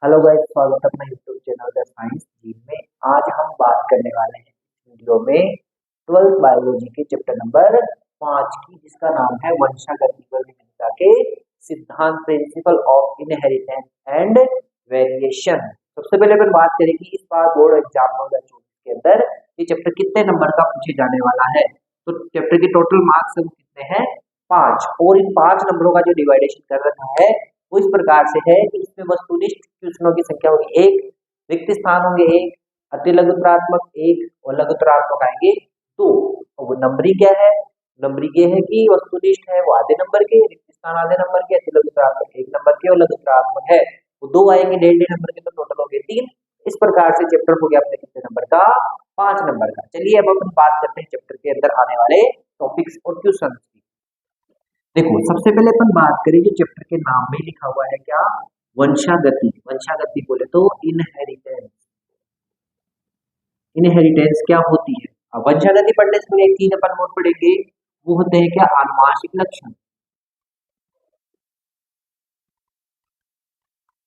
Hello guys, स्वागत है अपने यूट्यूब चैनल द साइंस जी में। आज हम बात करने वाले हैं इस वीडियो में 12th बायोलॉजी के चैप्टर नंबर 5 की, जिसका नाम है वंशागति व विविधता के सिद्धांत, principle of inheritance and variation. सबसे पहले अपन बात करेंगे इस बार बोर्ड एग्जाम 2024 के अंदर ये चैप्टर कितने नंबर का पूछे जाने वाला है। तो चैप्टर के टोटल मार्क्स कितने हैं? 5। और इन 5 नंबरों का जो डिवाइडेशन कर रखा है वो इस प्रकार से है कि इसमें वस्तुनिष्ठ क्वेश्चनों की संख्या होगी 1, रिक्त स्थान होंगे 1, अतिलघुत्तरात्मक 1 और लघुत्तरात्मक आएंगे 2। और वो नंबरिंग क्या है? नंबरिंग ये है कि वस्तुनिष्ठ है वो आधे नंबर के, रिक्त स्थान आधे नंबर के, अतिलघुत्तरात्मक 1 नंबर के और लघुत्तरात्मक है वो 2 आएंगे 1.5 नंबर के, तो टोटल हो गए 3। इस प्रकार से चैप्टर हो गया अपने कितने नंबर का? 5 नंबर का। चलिए अब अपन बात करते हैं चैप्टर के अंदर आने वाले टॉपिक्स और क्वेश्चन की। देखो, सबसे पहले अपन बात करें जो चैप्टर के नाम में लिखा हुआ है क्या? वंशागति। वंशागति बोले तो इनहेरिटेंस। इनहेरिटेंस क्या होती है? अब वंशागति पढ़ने से पहले एक चीज अपन और पढ़ेंगे, वो होते हैं क्या? आनुवांशिक लक्षण,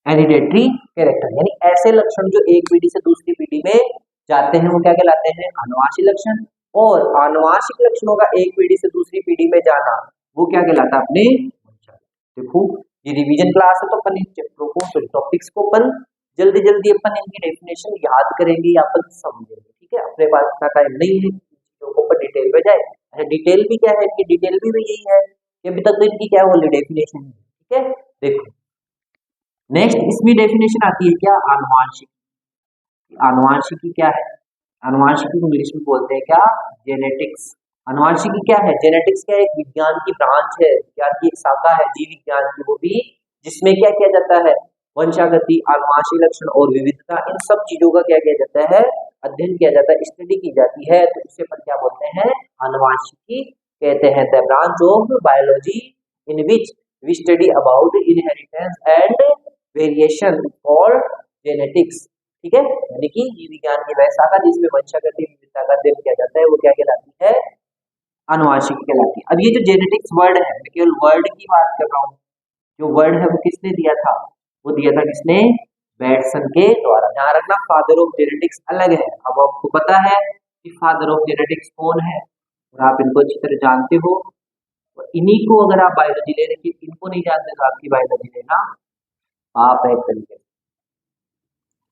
हेरिडेटरी कैरेक्टर, यानी ऐसे लक्षण जो एक पीढ़ी से दूसरी पीढ़ी में जाते हैं वो क्या कहलाते हैं? आनुवांशिक लक्षण। और आनुवांशिक लक्षणों का एक पीढ़ी से दूसरी पीढ़ी में जाना वो क्या कहलाता है? अपने वंशागति। देखो, ये रिवीजन क्लास है तो अपन इन चैप्टरों को, टॉपिक्स को अपन जल्दी जल्दी अपन इनकी डेफिनेशन याद करेंगे या अपन समझेंगे, ठीक है? अपने पास इतना टाइम नहीं है चीजों को अपन डिटेल में जाए। अच्छा, डिटेल भी क्या है? इनकी डिटेल भी यही है कि अभी तक तो इनकी क्या है? डेफिनेशन है, ठीक है? देखो, नेक्स्ट इसमें डेफिनेशन आती है क्या? आनुवांशिक। आनुवांशिकी क्या है? आनुवांशिकी को इंग्लिश में बोलते हैं क्या? जेनेटिक्स। आनुवांशिकी क्या है? जेनेटिक्स क्या है? एक विज्ञान की ब्रांच है, विज्ञान की एक शाखा है जीव विज्ञान की, वो भी जिसमें क्या किया जाता है? वंशागति, आनुवांशिक लक्षण और विविधता, इन सब चीजों का क्या किया जाता है? अध्ययन किया जाता है, स्टडी की जाती है। तो उसे अपन क्या बोलते हैं? आनुवांशिकी कहते हैं। The branch of biology in which we study about inheritance and variation और जेनेटिक्स, ठीक है? यानी कि जीव विज्ञान की वह शाखा जिसमें वंशागति विविधता का अध्ययन किया जाता है वो क्या कहलाती है? आनुवांशिकी कहलाती है। अब ये जो जेनेटिक्स वर्ड है, मैं केवल वर्ड की बात कर रहा हूँ। जो वर्ड है वो किसने दिया था? वो दिया था किसने? बैटसन के द्वारा। ध्यान रखना, फादर ऑफ जेनेटिक्स अलग है। अब आपको पता है कि फादर ऑफ जेनेटिक्स कौन है और आप इनको अच्छी तरह जानते हो। इन्हीं को अगर आप बायोलॉजी ले रहे, इनको नहीं जानते तो आपकी बायोलॉजी लेना आप है एक तरीके से।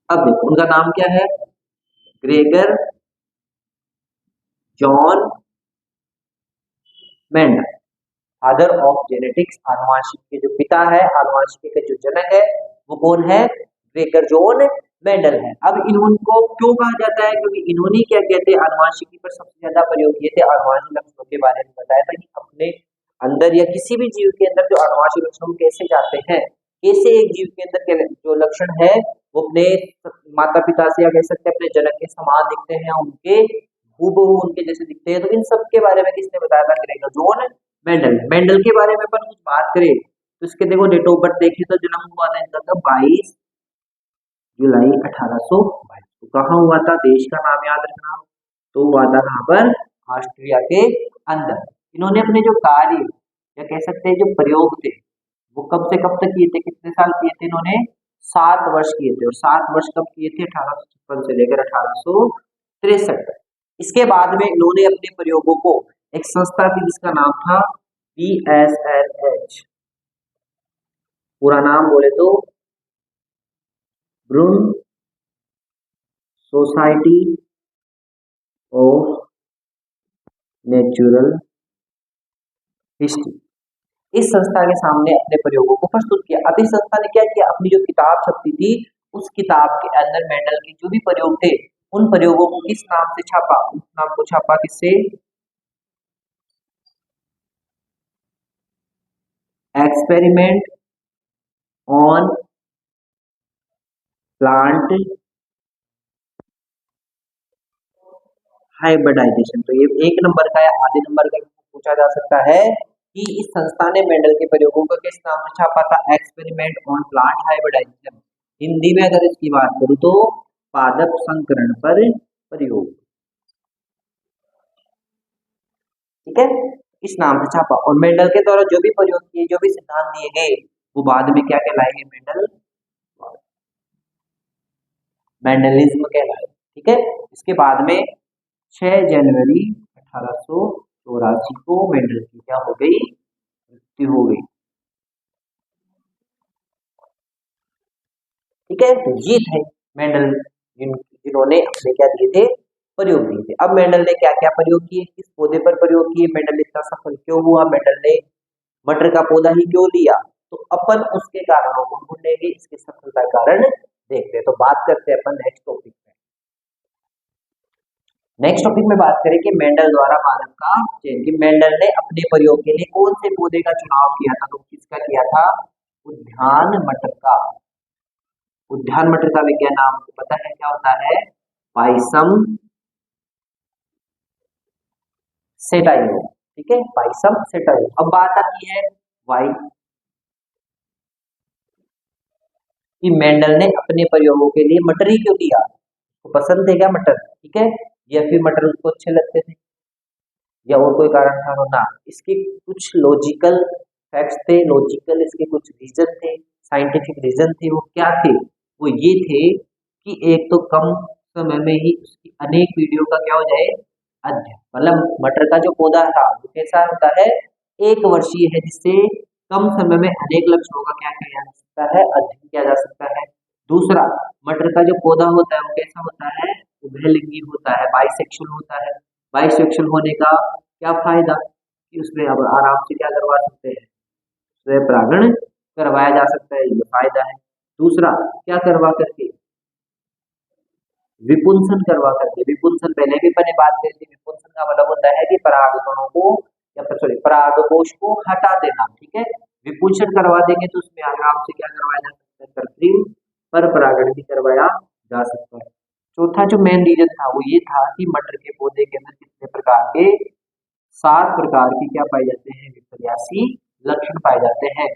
अब देखो, उनका नाम क्या है? Gregor John Mendel, father of genetics. आनुवांशिकी के जो पिता है, आनुवांशिकी के जो जनक है वो कौन है? ग्रेगर जॉन मेंडल है। अब इनको क्यों कहा जाता है? क्योंकि इन्होंने क्या कहते हैं? आनुवांशिकी पर सबसे ज्यादा प्रयोग किए थे, आनुवांशिक लक्षणों के बारे में बताया था कि अपने अंदर या किसी भी जीव के अंदर जो आनुवांशिक लक्षण कैसे जाते हैं, कैसे एक जीव के अंदर के जो लक्षण है वो अपने माता पिता से या कह सकते हैं अपने जनक के समान दिखते हैं, उनके हूबहू उनके जैसे दिखते हैं। तो इन सब के बारे में किसने बताया था? Gregor John Mendel. मेंडल के बारे में अपन कुछ बात करें तो इसके देखो डेट ऑफ बर्थ देखिए तो जन्म हुआ था इनका 22 जुलाई 1822। तो कहाँ हुआ था? देश का नाम याद रखना। तो हुआ था कहाँ पर? ऑस्ट्रिया के अंदर। इन्होंने अपने जो कार्य या कह सकते हैं जो प्रयोग थे वो कब से कब तक किए थे? कितने साल किए थे इन्होंने? 7 वर्ष किए थे। और 7 वर्ष कब किए थे? 1856 से लेकर 1863 तक। इसके बाद में इन्होंने अपने प्रयोगों को एक संस्था थी जिसका नाम था BSLH, पूरा नाम बोले तो ब्रून सोसाइटी ऑफ नेचुरल हिस्ट्री। इस संस्था के सामने अपने प्रयोगों को प्रस्तुत किया। अब इस संस्था ने क्या किया? अपनी जो किताब छपती थी उस किताब के अंदर मेंडल के जो भी प्रयोग थे उन प्रयोगों को किस नाम से छापा? उस नाम को छापा किससे? Experiment on plant hybridization. तो ये 1 नंबर का या आधे नंबर का पूछा जा सकता है कि इस संस्था ने मेंडल के प्रयोगों को किस नाम से छापा था? Experiment on plant hybridization. Hindi में अगर इसकी बात करूं तो पादप संकरण पर प्रयोग, ठीक है? इस नाम से छापा। और मेंडल के द्वारा जो भी प्रयोग किए, जो भी सिद्धांत दिए गए वो बाद में क्या कहलाएंगे? मेंडल। मेंडलिज्म कहलाए। ठीक है, इसके बाद में 6 जनवरी 1884 को मेंडल की क्या हो गई, मृत्यु हो गई। ठीक है, तो ये थे मेंडल जिन्होंने अपने क्या दिए थे, प्रयोग दिए थे। अब मेंडल ने क्या क्या प्रयोग किए, किस पौधे पर प्रयोग किए, मेंडल इतना सफल क्यों हुआ, मेंडल ने मटर का पौधा ही क्यों लिया, तो अपन उसके कारणों को ढूंढेंगे, इसके सफलता के कारण देखते हैं। तो बात करते हैं अपन नेक्स्ट टॉपिक में। नेक्स्ट टॉपिक में बात करें कि मेंडल द्वारा मानव का चयन, कि मेंडल ने अपने प्रयोग के लिए कौन से पौधे का चुनाव किया था, तो किसका किया था, उद्यान मटर का। उद्यान मटर का विज्ञान नाम आपको पता है क्या होता है, पाइसम सेटाइव। ठीक है, पाइसम सेटाइव। अब बात आती है वाई, कि मेंडल ने अपने प्रयोगों के लिए मटर ही क्यों लिया, तो पसंद थे क्या मटर, ठीक है, या फिर मटर उसको अच्छे लगते थे, या और कोई कारण था, ना, इसके कुछ लॉजिकल फैक्ट्स थे, लॉजिकल इसके कुछ रीजन थे, साइंटिफिक रीजन थे। वो क्या थे, वो ये थे कि एक तो कम समय में ही उसकी अनेक पीढ़ियों का क्या हो जाए, अध्ययन, मतलब मटर का जो पौधा था वो कैसा होता है, एक वर्षीय है, जिससे कम समय में अनेक लक्षणों का क्या किया जा सकता है, अध्ययन किया जा सकता है। दूसरा, मटर का जो पौधा होता है वो कैसा होता है, उभयलिंगी होता है, बाइसेक्सुअल होता है। बाइसेक्सुअल होने का क्या फायदा, कि उसमें अब आराम से क्या करवा सकते हैं, स्वयं परागण करवाया जा सकता है, ये फायदा है। दूसरा, क्या करवा करके, विपुंसन करवा करके, विपुंसन पहले भी मैंने बात करी थी, विपुंसन का मतलब होता है कि परागकणों को, या सॉरी परागकोश को हटा देना। ठीक है, विपुंसन करवा देंगे तो उसमें आराम से क्या करवाया जा सकता है, कृत्रिम पर परागण भी करवाया जा सकता है। चौथा जो मेन रीजन था वो ये था कि मटर के पौधे के अंदर कितने प्रकार के, 7 प्रकार की क्या पाए जाते हैं, विपर्यासी लक्षण पाए जाते हैं।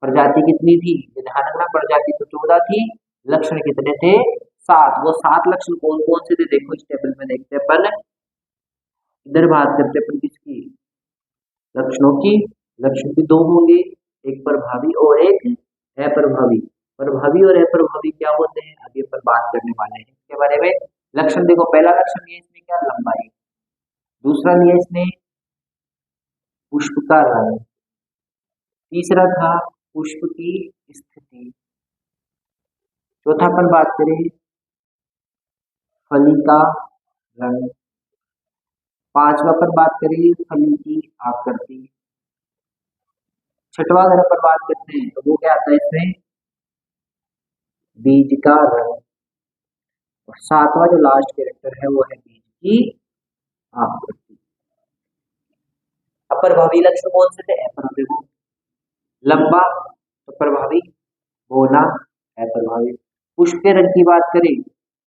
प्रजाति कितनी थी, ध्यान रखना, प्रजाति तो 14 थी, लक्षण कितने थे, 7। वो 7 लक्षण कौन कौन से थे, देखो इस टेबल में देखते हैं अपन। इधर बात करते हैं अपन किसकी, लक्षणों की। लक्षण भी 2 होंगे, एक प्रभावी और एक अप्रभावी। प्रभावी और अप्रभावी क्या होते हैं, अभी अपन बात करने वाले हैं इसके बारे में। लक्षण देखो, पहला लक्षण ये इसमें क्या, लंबाई। दूसरा लिया इसने पुष्प का रंग। तीसरा था पुष्प की स्थिति। चौथा अपन बात करें फली का रंग। पांचवा पर बात करें फली की आकृति। छठवा अगर अपन बात करते हैं तो वो क्या आता है इसमें, बीज का रंग। और सातवां जो लास्ट कैरेक्टर है वो है बीज की आकृति। अप्रभावी लक्षण कौन से थे, अप्रभावी, लंबा तो प्रभावी, बोला अप्रभावी। पुष्प के रंग की बात करें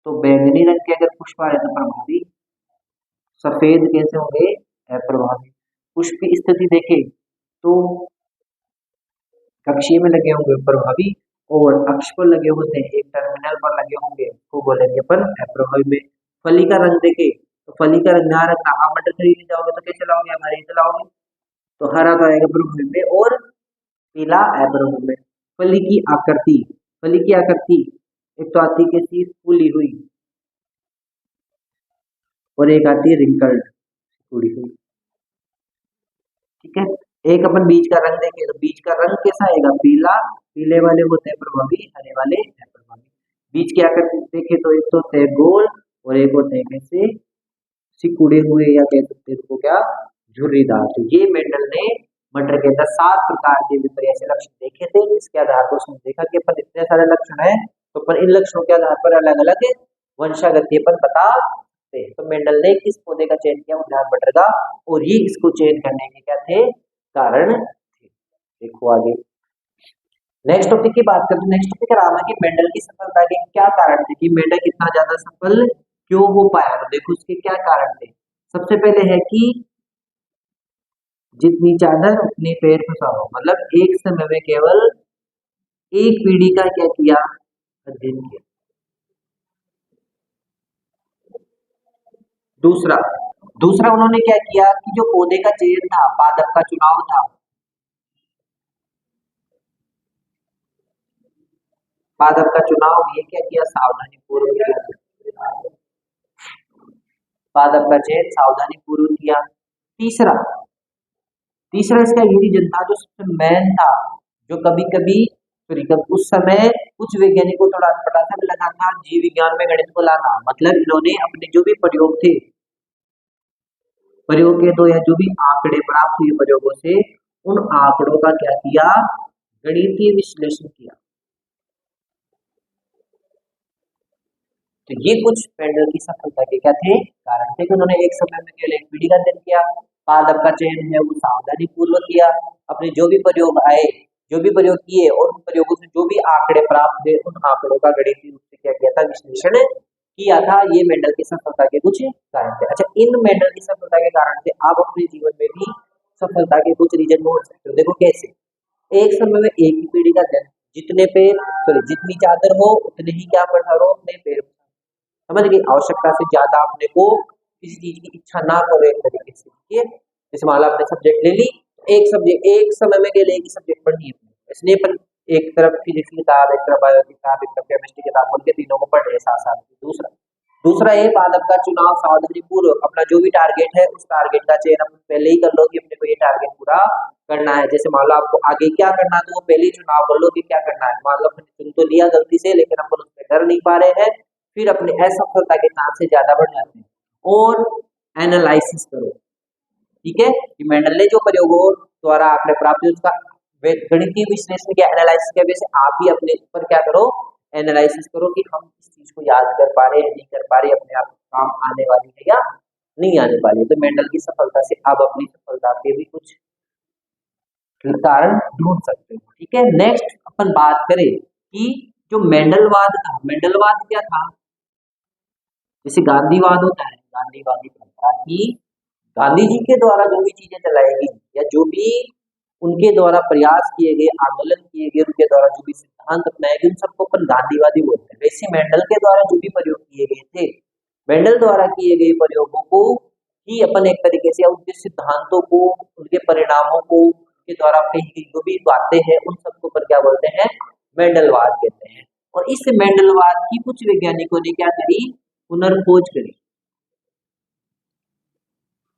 तो बैंगनी रंग के अगर पुष्प आ रहे तो प्रभावी, सफेद कैसे होंगे, अप्रभावी। पुष्प की स्थिति देखें तो कक्षीय में लगे होंगे प्रभावी, और अक्ष पर लगे होते हैं, एक टर्मिनल पर लगे होंगे उसको बोलेंगे अपन अप्रभावी में। फली का रंग देखे तो फली का रंग ध्यान रखना, आप मटर खरीदने जाओगे तो कैसे लाओगे, आप हरी लाओगे, तो हरा तो आएगा प्रभावी में और पीला अप्रभावी में। फली की आकृति, फली की आकृति एक तो आती है कैसी, फूली हुई, और एक आती है रिंकल्ड, फूली हुई। ठीक है, एक अपन बीज का रंग देखें तो बीज का रंग कैसा आएगा, पीला, पीले वाले होते हैं प्रभावी, हरे वाले अप्रभावी। बीज की आकृति देखें तो एक तो होते हैं गोल और एक होते हैं कैसे, सिकुड़े हुए, या कह सकते हैं उसको क्या, झुर्रीदार। तो ये मेंडल ने मटर के अंदर 7 प्रकार के विपर्यासी लक्षण देखे थे। इसके आधार पर उसने देखा कि अपन इतने सारे लक्षण है तो अपन इन लक्षणों के आधार पर अलग अलग वंशागति अपन बता सकते हैं। तो मेंडल ने किस पौधे का चयन किया, उद्यान मटर का, और ये इसको चयन करने के क्या थे, कारण थे। देखो आगे नेक्स्ट टॉपिक की बात करते हैं। नेक्स्ट टॉपिक नाम है कि मेंडल की सफलता के क्या कारण थे, कि मेंडल कितना ज्यादा सफल क्यों हो पाया, तो देखो उसके क्या कारण थे। सबसे पहले है कि जितनी चादर उतनी पैर फंसाओ, मतलब एक समय में केवल एक पीढ़ी का क्या किया, अध्ययन किया। दूसरा दूसरा उन्होंने क्या किया कि जो पौधे का चयन था, पादप का चुनाव था, पादप का चुनाव ये क्या किया, सावधानी पूर्वक किया, पादप का चयन सावधानी पूर्वक किया। तीसरा तीसरा इसका ये रीजन था जो सबसे मेन था, जो कभी कभी उस समय कुछ वैज्ञानिकों को थोड़ा अटपटा भी लगा था, जीव विज्ञान में गणित को लाना। मतलब इन्होंने अपने जो भी प्रयोग थे, प्रयोग के दो या जो भी आंकड़े प्राप्त हुए प्रयोगों से, उन आंकड़ों का क्या किया, गणितीय विश्लेषण किया। तो ये कुछ मेंडल की सफलता के क्या थे, कारण थे कि उन्होंने एक समय में केवल एक पीढ़ी का अध्ययन किया, पादप का चयन है वो सावधानी पूर्वक किया, अपने जो भी प्रयोग आए, जो भी प्रयोग किए और उन प्रयोगों से जो भी आंकड़े प्राप्त हुए, उन आंकड़ों का गणितीय रूप से क्या किया था, विश्लेषण किया था। ये मेंडल की सफलता के कुछ कारण थे। अच्छा, इन मेंडल की सफलता के कारण से आप अपने जीवन में भी सफलता के कुछ रीजन ढूंढ सकते हो। देखो कैसे, एक समय में एक ही पीढ़ी का अध्ययन, जितने पेड़ सॉरी जितनी चादर हो उतने ही क्या पठारो अपने पेड़, समझ गए, आवश्यकता से ज्यादा अपने को किसी चीज की इच्छा ना करो एक तरीके से, ठीक है। जैसे मान लो आपने सब्जेक्ट ले ली, एक सब्जेक्ट एक समय में केवल एक ही सब्जेक्ट पढ़नी है, इसलिए अपन एक तरफ फिजिक्स की किताब, एक तरफ बायो की किताब, एक तरफ केमिस्ट्री की किताब बोल के तीनों को पढ़ रहे हैं साथ साथ। दूसरा दूसरा ये पादप का चुनाव सावधानी पूर्वक, अपना जो भी टारगेट है उस टारगेट का चयन अपन पहले ही कर लो कि अपने को ये टारगेट पूरा करना है। जैसे मान लो आपको आगे क्या करना है तो वो पहले ही चुनाव कर लो कि क्या करना है। मान लो अपन चुन तो लिया गलती से, लेकिन अपन उसमें कर नहीं पा रहे हैं, फिर अपने असफलता के चांसेस ज्यादा बढ़ जाते हैं। और एनालिसिस करो, ठीक है, कि मेंडल ने जो प्रयोगों द्वारा आपने प्राप्त उसका गणितीय विश्लेषण किया, एनालिसिस किया, वैसे आप भी अपने ऊपर क्या करो, एनालिसिस करो कि हम इस चीज को याद कर पा रहे हैं, नहीं कर पा रहे, अपने आप काम आने वाली है या नहीं आने वाली। तो मेंडल की सफलता से आप अपनी सफलता के भी कुछ कारण ढूंढ सकते हो, ठीक है। नेक्स्ट अपन बात करें कि जो मेंडलवाद था, मेंडलवाद क्या था, जैसे गांधीवाद होता है, गांधीवादी परंपरा की गांधी जी के द्वारा जो भी चीजें चलाई गई या जो भी उनके द्वारा प्रयास किए गए, आंदोलन किए गए, उनके द्वारा जो भी सिद्धांत अपनाए गए, उन सबको अपन गांधीवादी बोलते हैं। वैसे मेंडल के द्वारा जो भी प्रयोग किए गए थे, मेंडल द्वारा किए गए प्रयोगों को ही अपन एक तरीके से उनके सिद्धांतों को, उनके परिणामों को, उनके द्वारा कही जो भी बातें हैं, उन सबको पर क्या बोलते हैं, मेंडलवाद कहते हैं। और इस मेंडलवाद की कुछ वैज्ञानिकों ने क्या करी, पुनर्खोज करी।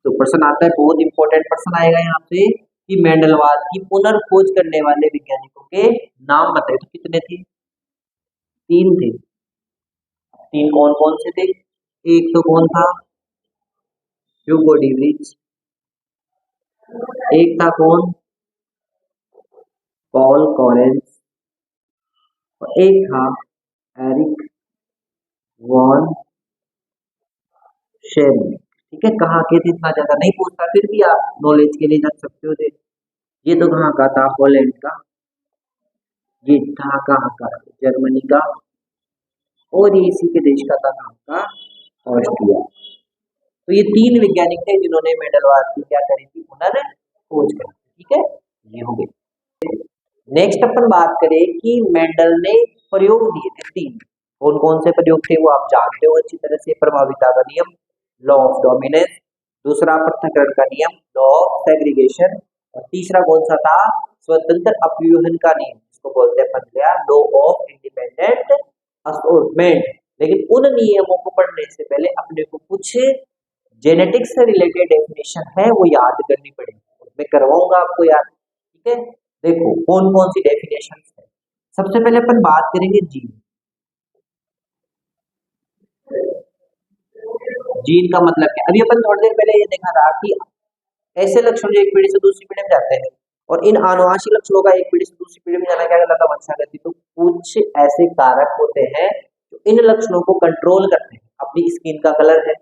तो प्रश्न आता है, बहुत इंपॉर्टेंट प्रश्न आएगा यहाँ पे कि मेंडलवाद की पुनर्खोज करने वाले वैज्ञानिकों के नाम बताए। तो कितने थे, तीन थे। तीन कौन कौन से थे, एक तो कौन था, ह्यूगो डीवरीज, एक था कौन, पॉल कॉरेंस, और एक था एरिक वॉन शेरमैन, ठीक है। कहाँ के थे, इतना ज्यादा नहीं पूछता, फिर भी आप नॉलेज के लिए रख सकते हो। ये तो कहाँ का था, हॉलैंड का, ये था कहाँ का, जर्मनी का, और ये इसी के देश का था, कहाँ का, ऑस्ट्रिया। तो ये तीन वैज्ञानिक थे जिन्होंने मेंडलवाद की क्या करी थी, पुनर्खोज करी, ठीक है। ये हो गए। नेक्स्ट अपन बात करें कि मेंडल ने प्रयोग दिए थे तीन, कौन कौन से प्रयोग थे वो आप जानते हो अच्छी तरह से। प्रभाविता का नियम, लॉ ऑफ डोमिनेंस, दूसरा पृथक्करण का नियम, लॉ ऑफ सेग्रीगेशन, और तीसरा कौन सा था, स्वतंत्र अपव्यूहन का नियम, इसको बोलते हैं बन गया लॉ ऑफ इंडिपेंडेंट असॉर्टमेंट। लेकिन उन नियमों को पढ़ने से पहले अपने को कुछ जेनेटिक्स से रिलेटेड डेफिनेशन है वो याद करनी पड़ेगी, मैं करवाऊंगा आपको याद, ठीक है। देखो कौन कौन सी डेफिनेशन है। सबसे पहले अपन बात करेंगे जीन। जीन का मतलब क्या, अभी अपन थोड़ी देर पहले ये देखा था कि ऐसे लक्षण जो एक पीढ़ी से दूसरी पीढ़ी में जाते हैं, और इन आनुवंशिक लक्षणों का एक पीढ़ी से दूसरी पीढ़ी में जाना क्या कहलाता है, वंशागति। तो कुछ ऐसे कारक होते हैं जो इन लक्षणों को कंट्रोल करते हैं। अपनी स्किन का कलर है,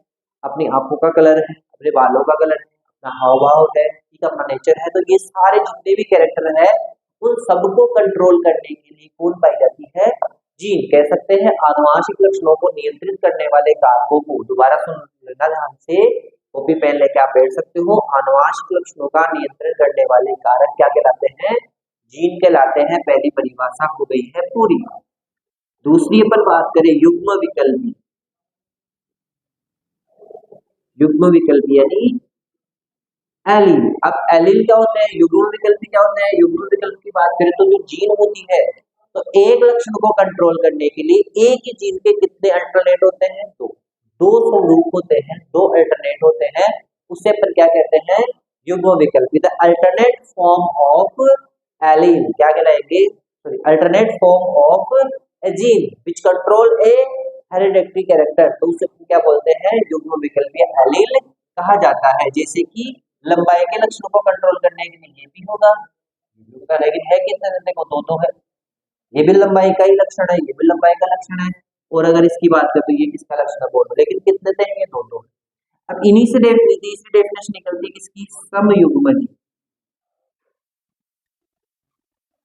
अपनी आंखों का कलर है, अपने बालों का कलर है, अपना हाव भाव है, ठीक, अपना नेचर है। तो ये सारे जितने भी कैरेक्टर है उन सबको कंट्रोल करने के लिए कौन पाई जाती है, जीन। कह सकते हैं आनुवंशिक लक्षणों को नियंत्रित करने वाले कारकों को, दोबारा सुन लेना ध्यान से, कॉपी पेन लेके आप बैठ सकते हो। आनुवंशिक लक्षणों का नियंत्रण करने वाले कारक क्या कहलाते हैं, जीन कहलाते हैं। पहली परिभाषा हो गई है पूरी। दूसरी अपन बात करें युग्म विकल्पी, युग्म विकल्पी यानी एलील। अब एलील क्या होता है, युग्म विकल्पी क्या होता है। युग्म विकल्प की बात करें तो जो जीन होती है तो एक लक्षण को कंट्रोल करने के लिए एक ही जीन के कितने अल्टरनेट होते हैं? दो स्वरूप होते हैं, दो अल्टरनेट होते हैं, उसे अपन क्या कहते हैं? युग्म विकल्प। The alternate form of allele क्या कहलाएंगे? Sorry, alternate form of a gene which control a hereditary character, तो उसे क्या बोलते हैं? युग्म विकल्प या एलील कहा जाता है। जैसे कि लंबाई के लक्षणों को कंट्रोल करने के लिए ये भी होगा, लेकिन है कितने? देखो दो है, ये भी लंबाई का ही लक्षण है, ये भी लंबाई का लक्षण है, और अगर इसकी बात करें तो ये किसका लक्षण है? बोलो, लेकिन कितने थे? ये दो। अब इन्हीं से तीसरी डेफिनेशन निकलती है किसकी? समयुग्मजी,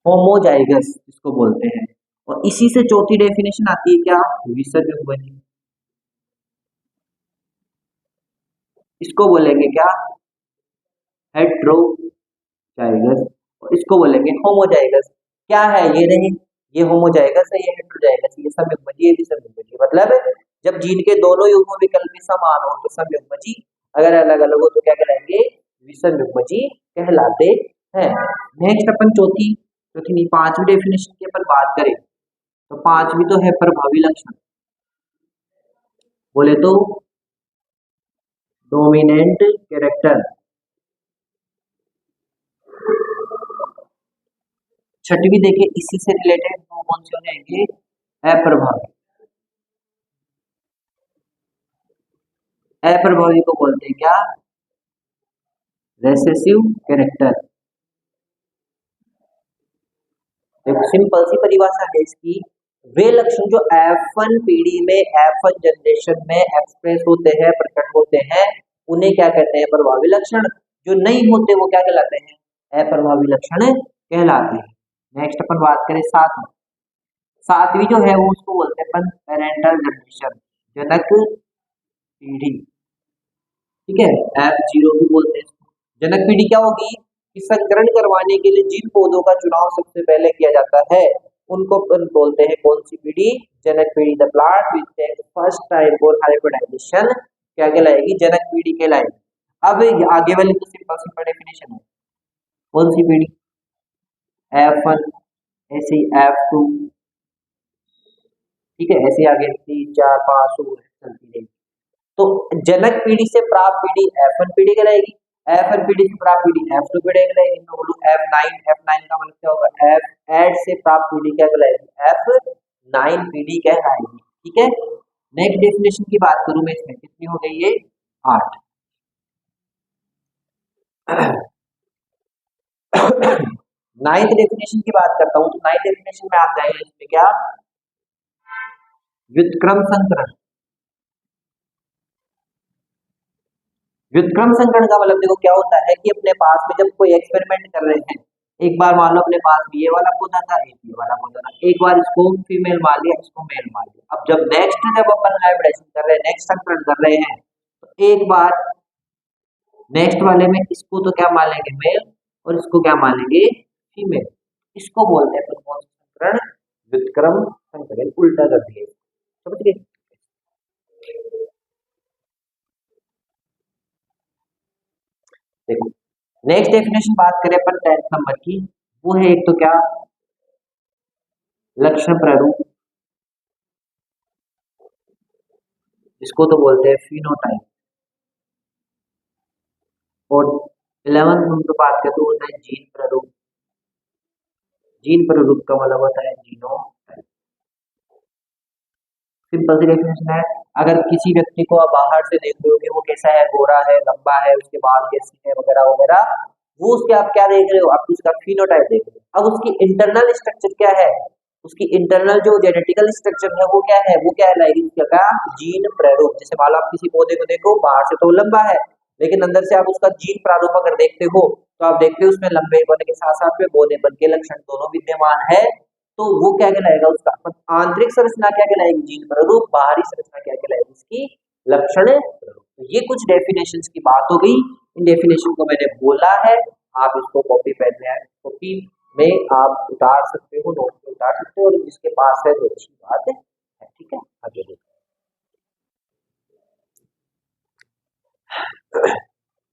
होमोजाइगस इसको बोलते हैं। और इसी से चौथी डेफिनेशन आती है क्या? विषम युग्मजी, इसको बोलेंगे क्या? हेट्रोजाइगस, और इसको बोलेंगे होमोजाइगस। क्या है ये? नहीं, ये होमोजाइगस है, ये हेट्रोजाइगस, ये समयुग्मजी, ये भी समयुग्मजी। मतलब जब जीन के दोनों युग्म विकल्प भी समान हो तो समयुग्मजी, अगर अलग अलग हो तो क्या कहलाएंगे? विषम युग्मजी कहलाते हैं। नेक्स्ट अपन चौथी चौथी नहीं, पांचवी डेफिनेशन की अपन बात करें तो पांचवी तो है प्रभावी लक्षण, बोले तो डोमिनेंट कैरेक्टर। छठवीं देखिए, इसी से रिलेटेड दो कौन से हो जाएंगे? अप्रभावी। अप्रभावी को बोलते हैं क्या? Recessive character. देखो सिंपल सी परिभाषा है इसकी, वे लक्षण जो F1 पीढ़ी में, F1 जनरेशन में एक्सप्रेस होते हैं, प्रकट होते हैं, उन्हें क्या कहते हैं? प्रभावी लक्षण। जो नहीं होते वो क्या कहलाते हैं? अप्रभावी लक्षण कहलाते हैं। नेक्स्ट अपन बात करें सातवीं जो है वो उसको बोलते हैं अपन पेरेंटल जनरेशन, जनक पीढ़ी। ठीक है, F0 भी बोलते हैं। जनक पीढ़ी क्या होगी? कि संकरण करवाने के लिए जिन पौधों का चुनाव सबसे पहले किया जाता है उनको अपन बोलते हैं कौन सी पीढ़ी? जनक पीढ़ी। The plant which takes first time for hybridization क्या कहलाएगी? जनक पीढ़ी कहलाएगी। अब आगे वाली तो सिंपल सिंपल डेफिनेशन है, कौन सी पीढ़ी? F1, ऐसे F2, ठीक है, ऐसे आगे 3 4 5 चलती रहेगी। तो जनक पीढ़ी से प्राप्त पीढ़ी F1 पीढ़ी कहलाएगी, F1 पीढ़ी से प्राप्त पीढ़ी F2 पीढ़ी कहलाएगी। मैं बोलूं F9 का मतलब क्या होगा? F8 से प्राप्त पीढ़ी क्या कहलाएगी? F9 पीढ़ी कहलाएगी। ठीक है, नेक्स्ट डेफिनेशन की बात करूं मैं, इसमें कितनी हो गई? ये 8। नाइन्थ डेफिनेशन की बात करता हूं, तो नाइन्थ डेफिनेशन में आता है इसमें क्या? व्युत्क्रम संकरण। व्युत्क्रम संकरण का मतलब देखो क्या होता है कि अपने पास में जब कोई एक्सपेरिमेंट कर रहे हैं, एक बार मान लो अपने पास ये वाला पौधा था, ये वाला पौधा था, एक बार इसको फीमेल मान लिया, इसको मेल मान लिया। अब जब अपन हाइब्रिडेशन कर रहे हैं, नेक्स्ट संकरण कर रहे हैं, तो एक बार नेक्स्ट वाले में इसको तो क्या मान लेंगे? मेल, और इसको क्या मान लेंगे? फीमेल। इसको बोलते हैं कौन सा संकरण? व्युत्क्रम संकरण। उल्टा कर दिए, समझ गए? देखो नेक्स्ट डेफिनेशन बात करें अपन 10th नंबर की, वो है एक तो क्या? लक्षण प्रारूप, इसको तो बोलते हैं फिनोटाइप। और 11th नंबर बात करें तो होता है जीन प्रारूप। जीन प्रारूप का मतलब होता है जीनोटाइप। सिंपल सी डेफिनेशन है, अगर किसी व्यक्ति को आप बाहर से देख रहे हो कि वो कैसा है, गोरा है, लंबा है, उसके बाल कैसे हैं वगैरह वगैरह, वो उसके आप क्या देख रहे हो? आप उसका फिनोटाइप देख रहे हो। अब उसकी इंटरनल स्ट्रक्चर क्या है? उसकी इंटरनल जो जेनेटिकल स्ट्रक्चर है वो क्या है? वो क्या है? क्या? जीन प्रारूप। जैसे मान लो आप किसी पौधे को देखो, बाहर से तो लंबा है, लेकिन अंदर से आप उसका जीन प्रारूप अगर देखते हो तो आप देखते हो उसमें लंबे होने के साथ साथ में बौनेपन के लक्षण दोनों विद्यमान है। तो वो क्या कहलाएगा? उसका आंतरिक संरचना क्या कहलाएगी? जीन प्रारूप। बाहरी संरचना क्या कहलाएगी? इसकी लक्षण प्रारूप। तो ये कुछ डेफिनेशंस की बात हो गई। इन डेफिनेशन को मैंने बोला है, आप इसको कॉपी पेन में कॉपी में आप उतार सकते हो, नोट में उतार सकते हो, और जिसके पास है तो अच्छी बात है। ठीक है, आगे देखो।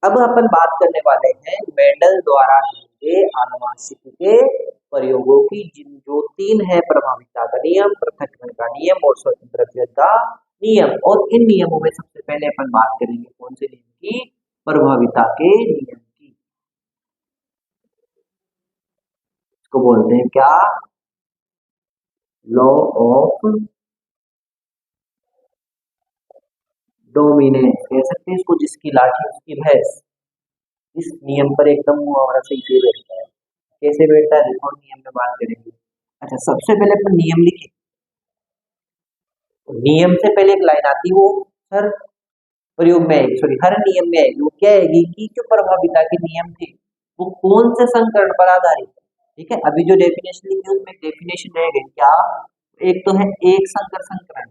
अब अपन बात करने वाले हैं मेंडल द्वारा दिए आनुवंशिकी के प्रयोगों की जिन जो तीन है, प्रभाविता का नियम, पृथक्करण का नियम और स्वतंत्र का नियम। और इन नियमों में सबसे पहले अपन बात करेंगे कौन से नियम की, प्रभाविता के नियम की। इसको बोलते हैं क्या, लॉ ऑफ डोमिनेंस कह सकते हैं इसको, जिसकी लाठी उसकी भैंस। इस नियम पर एकदम मुहावरा सही से बैठता है। कैसे बैठता है देखो, नियम में बात करेंगे। अच्छा, सबसे पहले अपन नियम लिखे। तो नियम से पहले एक लाइन आती है, वो हर प्रयोग में आएगी, सॉरी हर नियम में आएगी। वो क्या आएगी कि जो प्रभाविता के नियम थे वो कौन से संकरण पर आधारित है। ठीक है, अभी जो डेफिनेशन लिखी है उसमें डेफिनेशन रह गई क्या, एक तो है एक संकर संकरण,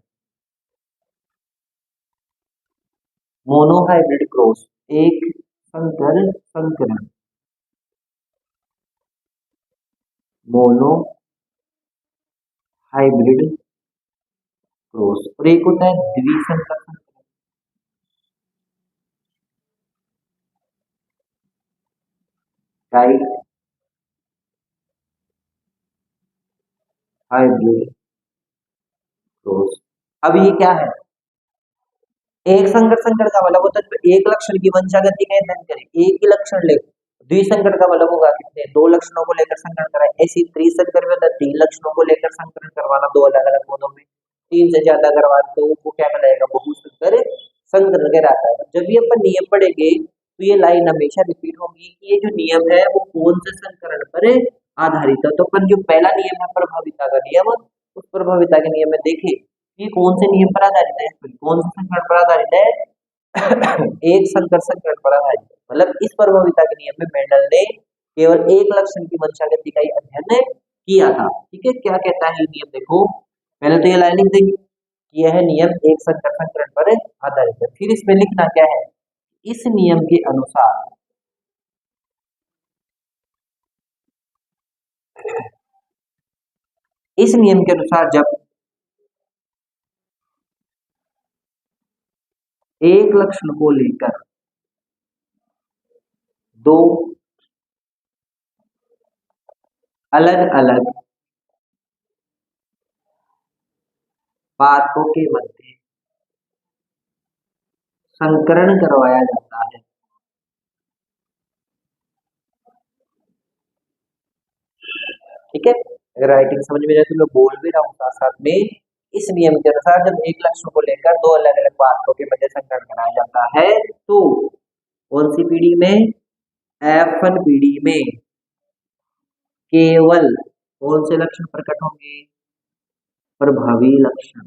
मोनोहाइब्रिड क्रॉस, एक संकर संकरण, मोनो हाइब्रिड क्रॉस, और एक होता है द्विसंकर संकरण, डाई हाइब्रिड क्रॉस। अब ये क्या है, एक संकर संकर का मतलब होता है एक लक्षण की वंशागति का अध्ययन करें, एक ही लक्षण ले। द्विसंकर का मतलब होगा कितने, दो लक्षणों को लेकर संकरण कराए। ऐसी त्रिसंकर में होता है तीन लक्षणों को लेकर संकरण करवाना, दो अलग अलग पौधों में। तीन से ज्यादा करवाते तो वो क्या कहलाएगा, बहुसंकर संकरण कहलाता है। जब भी अपन नियम पढ़ेंगे तो ये लाइन हमेशा रिपीट होगी कि ये जो नियम है वो कौन से संकरण पर आधारित है। तो अपन जो पहला नियम है प्रभाविता का नियम, उस प्रभाविता के नियम में देखें ये कौन से नियम पर आधारित है, कौन से संकरण पर आधारित है एक संकर संकरण पर आधारित है। मतलब इस प्रभाविता के नियम में मेंडल ने केवल एक लक्षण की वंशागति का ही अध्ययन किया था। ठीक है, क्या कहता है ये नियम देखो, पहले तो ये लाइन लिख देंगे कि यह नियम एक संकर संकरण पर आधारित है। फिर इसमें लिखना क्या है, इस नियम के अनुसार इस नियम के अनुसार जब एक लक्षण को लेकर दो अलग अलग पात्रों के मध्य संकरण करवाया जाता है, ठीक है। अगर राइटिंग समझ में जाए तो मैं बोल भी रहा हूँ साथ साथ में। इस नियम के अनुसार जब एक लक्षण को लेकर दो अलग अलग पात्रों के मध्य संकरण कराया जाता है तो कौन सी पीढ़ी में, F1 पीढ़ी में केवल कौन से लक्षण प्रकट होंगे, प्रभावी लक्षण,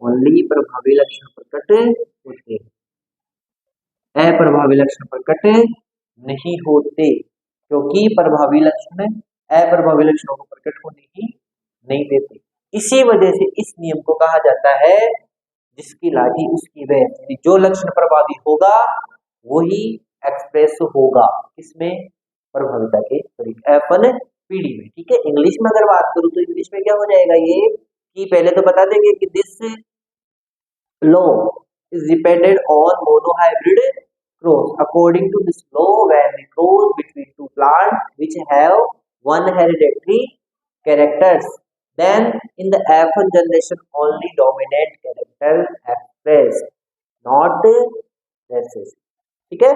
ओनली प्रभावी लक्षण प्रकट होते हैं, अप्रभावी लक्षण प्रकट नहीं होते, क्योंकि प्रभावी लक्षण अप्रभावी लक्षणों को प्रकट होने ही नहीं देते। इसी वजह से इस नियम को कहा जाता है जिसकी लाठी उसकी भैंस, यानी जो लक्षण प्रभावी होगा वही एक्सप्रेस होगा किसमें, प्रभाविता के F1 पीढ़ी में। ठीक है, इंग्लिश में अगर बात करूं तो इंग्लिश में क्या हो जाएगा ये, कि पहले तो बता देंगे कि this law is dependent on monohybrid cross. According to this law, when we cross between two plants which have one hereditary characters, then in the F1 generation only dominant character expressed, not recessive. ठीक है,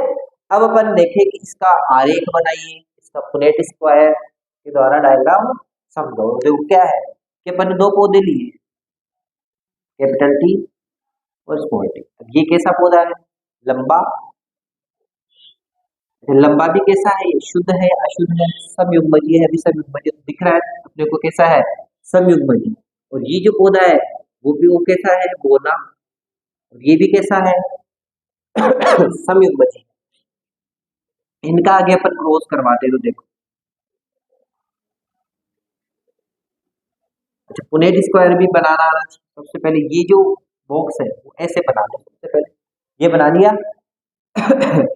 अब अपन देखें कि इसका आरेख बनाइए, इसका Punnett square के द्वारा डायग्राम समझो। देखो क्या है कि अपन ने दो पौधे लिए, कैपिटल टी और स्मॉल टी। अब ये कैसा पौधा है, लंबा, लंबा भी कैसा है, ये शुद्ध है अशुद्ध है, समयुग्मजीय है, भी समयुग्मजीय दिख रहा है अपने को कैसा है, समयुग्मजीय। और ये जो पौधा है वो भी वो कैसा है, बोना, और ये भी कैसा है समयुग्मजीय। इनका आगे अपन क्रॉस करवाते तो देखो, अच्छा पुनेट स्क्वायर भी बनाना आना चाहिए। सबसे पहले ये जो बॉक्स है वो ऐसे बना लो, सबसे पहले ये बना लिया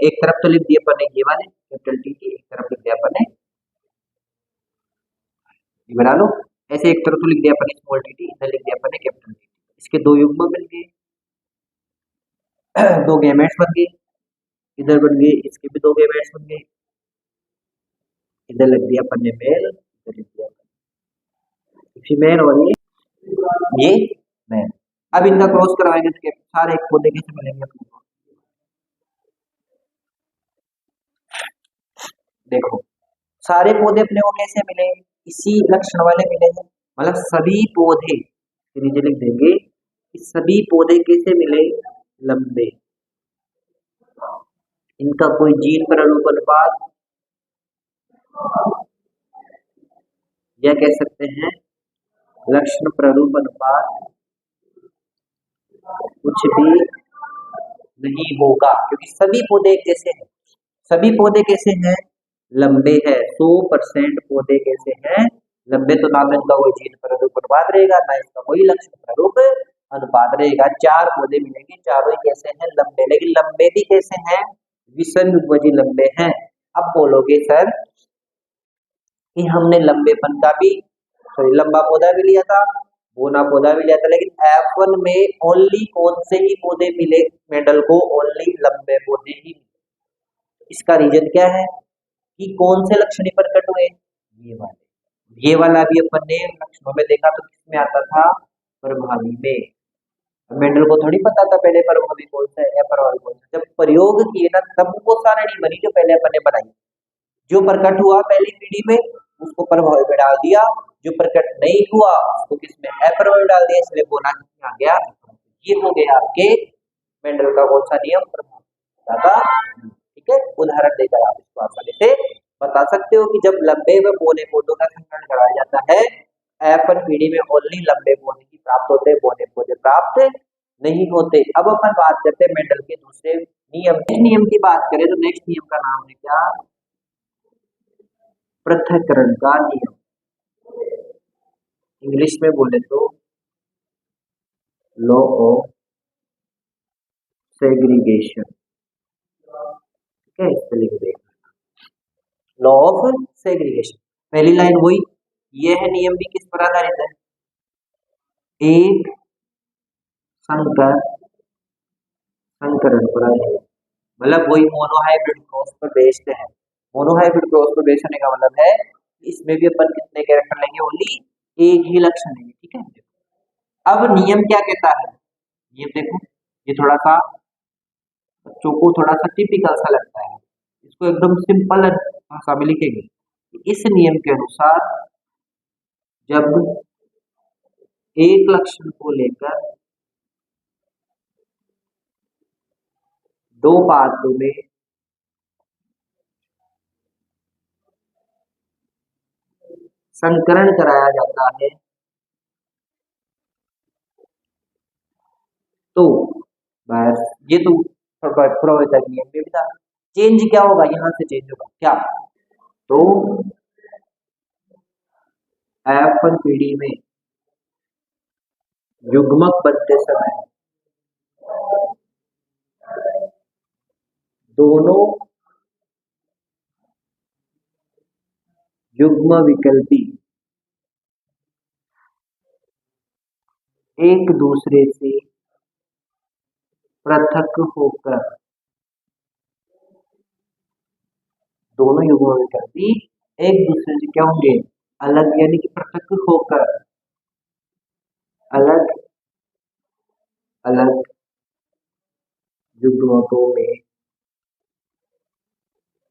एक तरफ तो लिख दिया अपन ने ये वाले कैपिटल टी की, एक तरफ लिख दिया अपन ने ये बना लो, ऐसे एक तरफ तो लिख दिया अपन ने स्मॉल टी, इधर लिख दिया अपन ने कैपिटल टी। इसके दो युग्म बन गए दो गैमेट्स बन गए, इधर बन गए इसके भी दो गैमेट्स बन गए। इधर लग दिया अपन ने मेल, इधर लिख दिया फीमेल और ये मेल। अब इनका क्रॉस करवाएंगे तो सारे एक पौधे कैसे मिलेंगे अपने को? देखो सारे पौधे अपने को कैसे मिले? इसी लक्षण वाले मिले हैं, मतलब सभी पौधे नीचे लिख देंगे कि सभी पौधे कैसे मिले? लंबे। इनका कोई जीन प्रारूप अनुपात या कह सकते हैं लक्षण प्रारूप अनुपात कुछ भी नहीं होगा, क्योंकि सभी पौधे एक जैसे हैं। सभी पौधे कैसे हैं? लंबे हैं। 100% पौधे कैसे हैं? लंबे। तो ना तो इनका कोई जीन प्रारूप अनुपात रहेगा, ना इसका कोई लक्षण प्रारूप अनुपात रहेगा। 4 पौधे मिलेंगे, चारों ही कैसे हैं? लंबे। लेकिन लंबे भी कैसे हैं? विषम युग्मजी लंबे हैं। अब बोलोगे सर कि हमने लंबेपन का भी लंबा पौधा भी लिया था, बोना पौधा भी लिया था, लेकिन F1 में ओनली कौन से ही पौधे मिले मेंडल को? ओनली लंबे पौधे ही मिले। इसका रीजन क्या है कि कौन से लक्षण प्रकट हुए? ये वाले। ये वाला भी अपन ने लक्षणों में देखा तो किसमें आता था? प्रभावी में। मेंडल को थोड़ी पता था पहले प्रभावी कौन सा है, अप्रभावी कौन सा। जब प्रयोग किए ना तब वो सारणी बनी जो पहले अपन ने बनाई। जो प्रकट हुआ पहली पीढ़ी में उसको प्रभावी में डाल दिया, जो प्रकट नहीं हुआ उसको किसमें? अप्रभावी में डाल दिया, इसलिए बोना किसमें आ गया? ये हो गया आपके मेंडल का कौन सा नियम? प्रभावी। ठीक है, उदाहरण देकर आप इसको आसानी से बता सकते हो कि जब लंबे व बोने पौधों का संकरण कराया जाता है F1 पीढ़ी में ओनली लंबे पौधे ही प्राप्त होते, बोने पौधे प्राप्त नहीं होते। अब अपन बात करते हैं मेंडल के दूसरे नियम। इस नियम की बात करें तो नेक्स्ट नियम का नाम है क्या? पृथक्करण का नियम। इंग्लिश में बोले तो लॉ ऑफ सेग्रीगेशन। ठीक है, इसको लिख देगा लॉ ऑफ सेग्रीगेशन। पहली लाइन वही, यह नियम भी किस पर आधारित है? एक संकरण पर आधारित, मतलब वही मोनोहाइब्रिड क्रॉस पर बेस्ड है। मोनोहाइब्रिड क्रॉस पर बेस्ड होने का मतलब है इसमें भी अपन कितने कैरेक्टर लेंगे? ओनली एक ही लक्षण लेंगे। ठीक है, अब नियम क्या कहता है? ये देखो, ये थोड़ा सा बच्चों को थोड़ा सा टिपिकल सा लगता है, इसको एकदम सिंपल भाषा में लिखेंगे। इस नियम के अनुसार जब एक लक्षण को लेकर दो पात्रों में संकरण कराया जाता है तो बस ये तो प्रवर्तक नियम में भी था। चेंज क्या होगा? यहां से चेंज होगा क्या? तो F1 पीढ़ी में युग्मक बनते समय दोनों युग्म विकल्पी एक दूसरे से पृथक होकर, दोनों युग्म विकल्पी एक दूसरे से क्या होंगे? अलग, यानी कि पृथक होकर अलग अलग युग्मकों में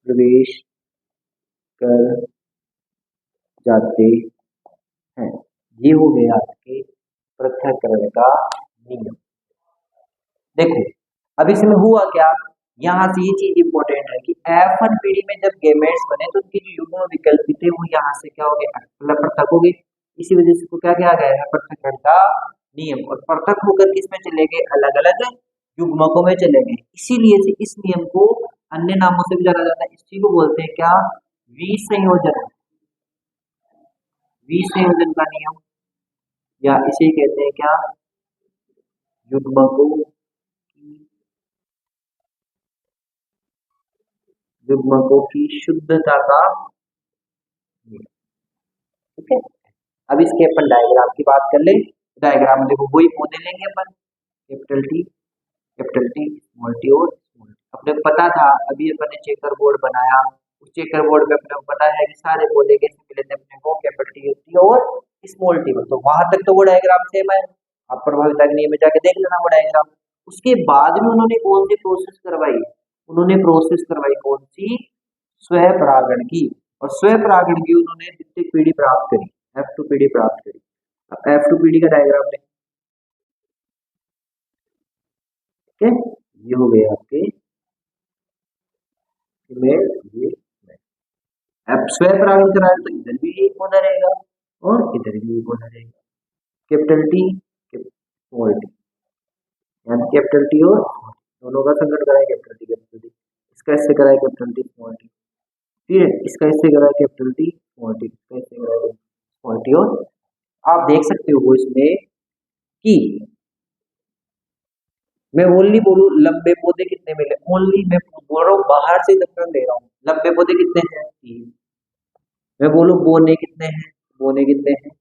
प्रवेश कर जाते हैं। ये हो गया आपके पृथक्करण का नियम। देखो अब इसमें हुआ क्या? यहाँ से ये चीज इंपॉर्टेंट है कि F1 पीढ़ी में जब गेमेट्स बने तो उनके जो युग्म विकल्प थे वो यहाँ से क्या हो गए? मतलब पृथक हो गए। इसी वजह से इसको क्या किया गया है? पृथक्करण का नियम। और पृथक होकर किसमें चले गए? अलग अलग युग्मकों में चले गए। इसीलिए से इस नियम को अन्य नामों से भी जाना जाता है। इस चीज को बोलते हैं क्या? विसंयोजन। विसंयोजन का नियम, या इसे कहते हैं क्या? युग्मकों की शुद्धता का नियम। ठीक है, अब इसके अपन डायग्राम की बात कर ले। डायग्राम में देखो वही पौधे लेंगे अपन, कैपिटल टी स्मॉल टी और स्मॉल टी। अपने को पता था, अभी अपन ने चेकर बोर्ड बनाया चेकर बोर्ड पे अपने को पता है कि सारे पौधे कैसे मिले थे अपने को, कैपिटल टी और स्मॉल टी में। तो वहां तक तो वो डायग्राम सेम है, आप प्रभाविता के नियम में जाके देख लेना वो डायग्राम। उसके बाद में उन्होंने कौन सी प्रोसेस करवाई, उन्होंने प्रोसेस करवाई कौन सी, स्वपरागण की। और स्वपरागण की उन्होंने द्वितीयक पीढ़ी प्राप्त करी, F2 पीढ़ी प्राप्त करी। अब F2 पीढ़ी का डायग्राम देखें, ठीक है, ये हो गए आपके फीमेल, ये अब स्वपरागण कराए तो इधर भी एक पौधा रहेगा और इधर भी एक पौधा रहेगा, कैपिटल टी स्मॉल टी, यानी कैपिटल टी और दोनों का संकट कराए कैपिटल टी कैपिटल टी, इसका इससे कराए कैपिटल टी स्मॉल टी, फिर इसका इससे कराए कैपिटल टी स्मॉल टी, इसका इससे कराए स्मॉल टी। और आप देख सकते हो इसमें कि मैं ओनली बोलूं लंबे पौधे कितने मिले, ओनली मैं बोल रहा हूँ बाहर से दर्पण ले रहा हूँ, लंबे पौधे कितने हैं, 3। मैं बोलूं बोने कितने हैं, बोने कितने हैं,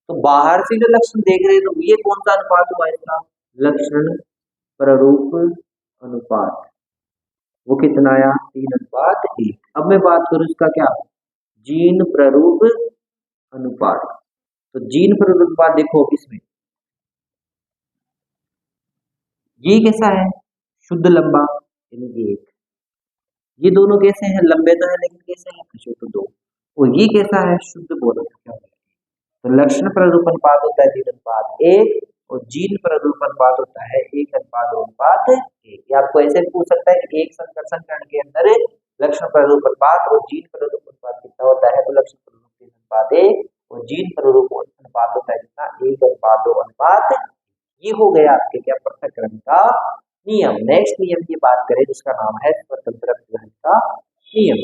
तो बाहर से जो लक्षण देख रहे हैं तो ये कौन सा अनुपात हुआ इसका, लक्षण प्ररूप अनुपात, वो कितना आया, 3:1। अब मैं बात करूं इसका क्या, जीन प्ररूप अनुपात। तो जीन प्ररूप अनुपात देखो इसमें ये कैसा है, शुद्ध लंबा यानी कि 1, ये दोनों कैसे हैं, लंबे तो है लेकिन कैसे हैं, शुद्ध 2, और ये कैसा है, शुद्ध बोलो क्या है। तो लक्षण प्ररूप अनुपात होता है 3:1 और जीन प्ररूप अनुपात होता है 1:2:1। ये आपको ऐसे पूछ सकता है कि एक संकर संकरण के अंदर लक्षण प्ररूप अनुपात और जीन प्ररूप अनुपात कितना होता है, तो लक्षण प्ररूप 3:1 और जीन प्ररूप अनुपात होता है कितना, 1:2:1। ये हो गया आपके क्या, पृथक्करण का नियम। नेक्स्ट नियम की बात करें जिसका नाम है स्वतंत्र अपव्यय का नियम।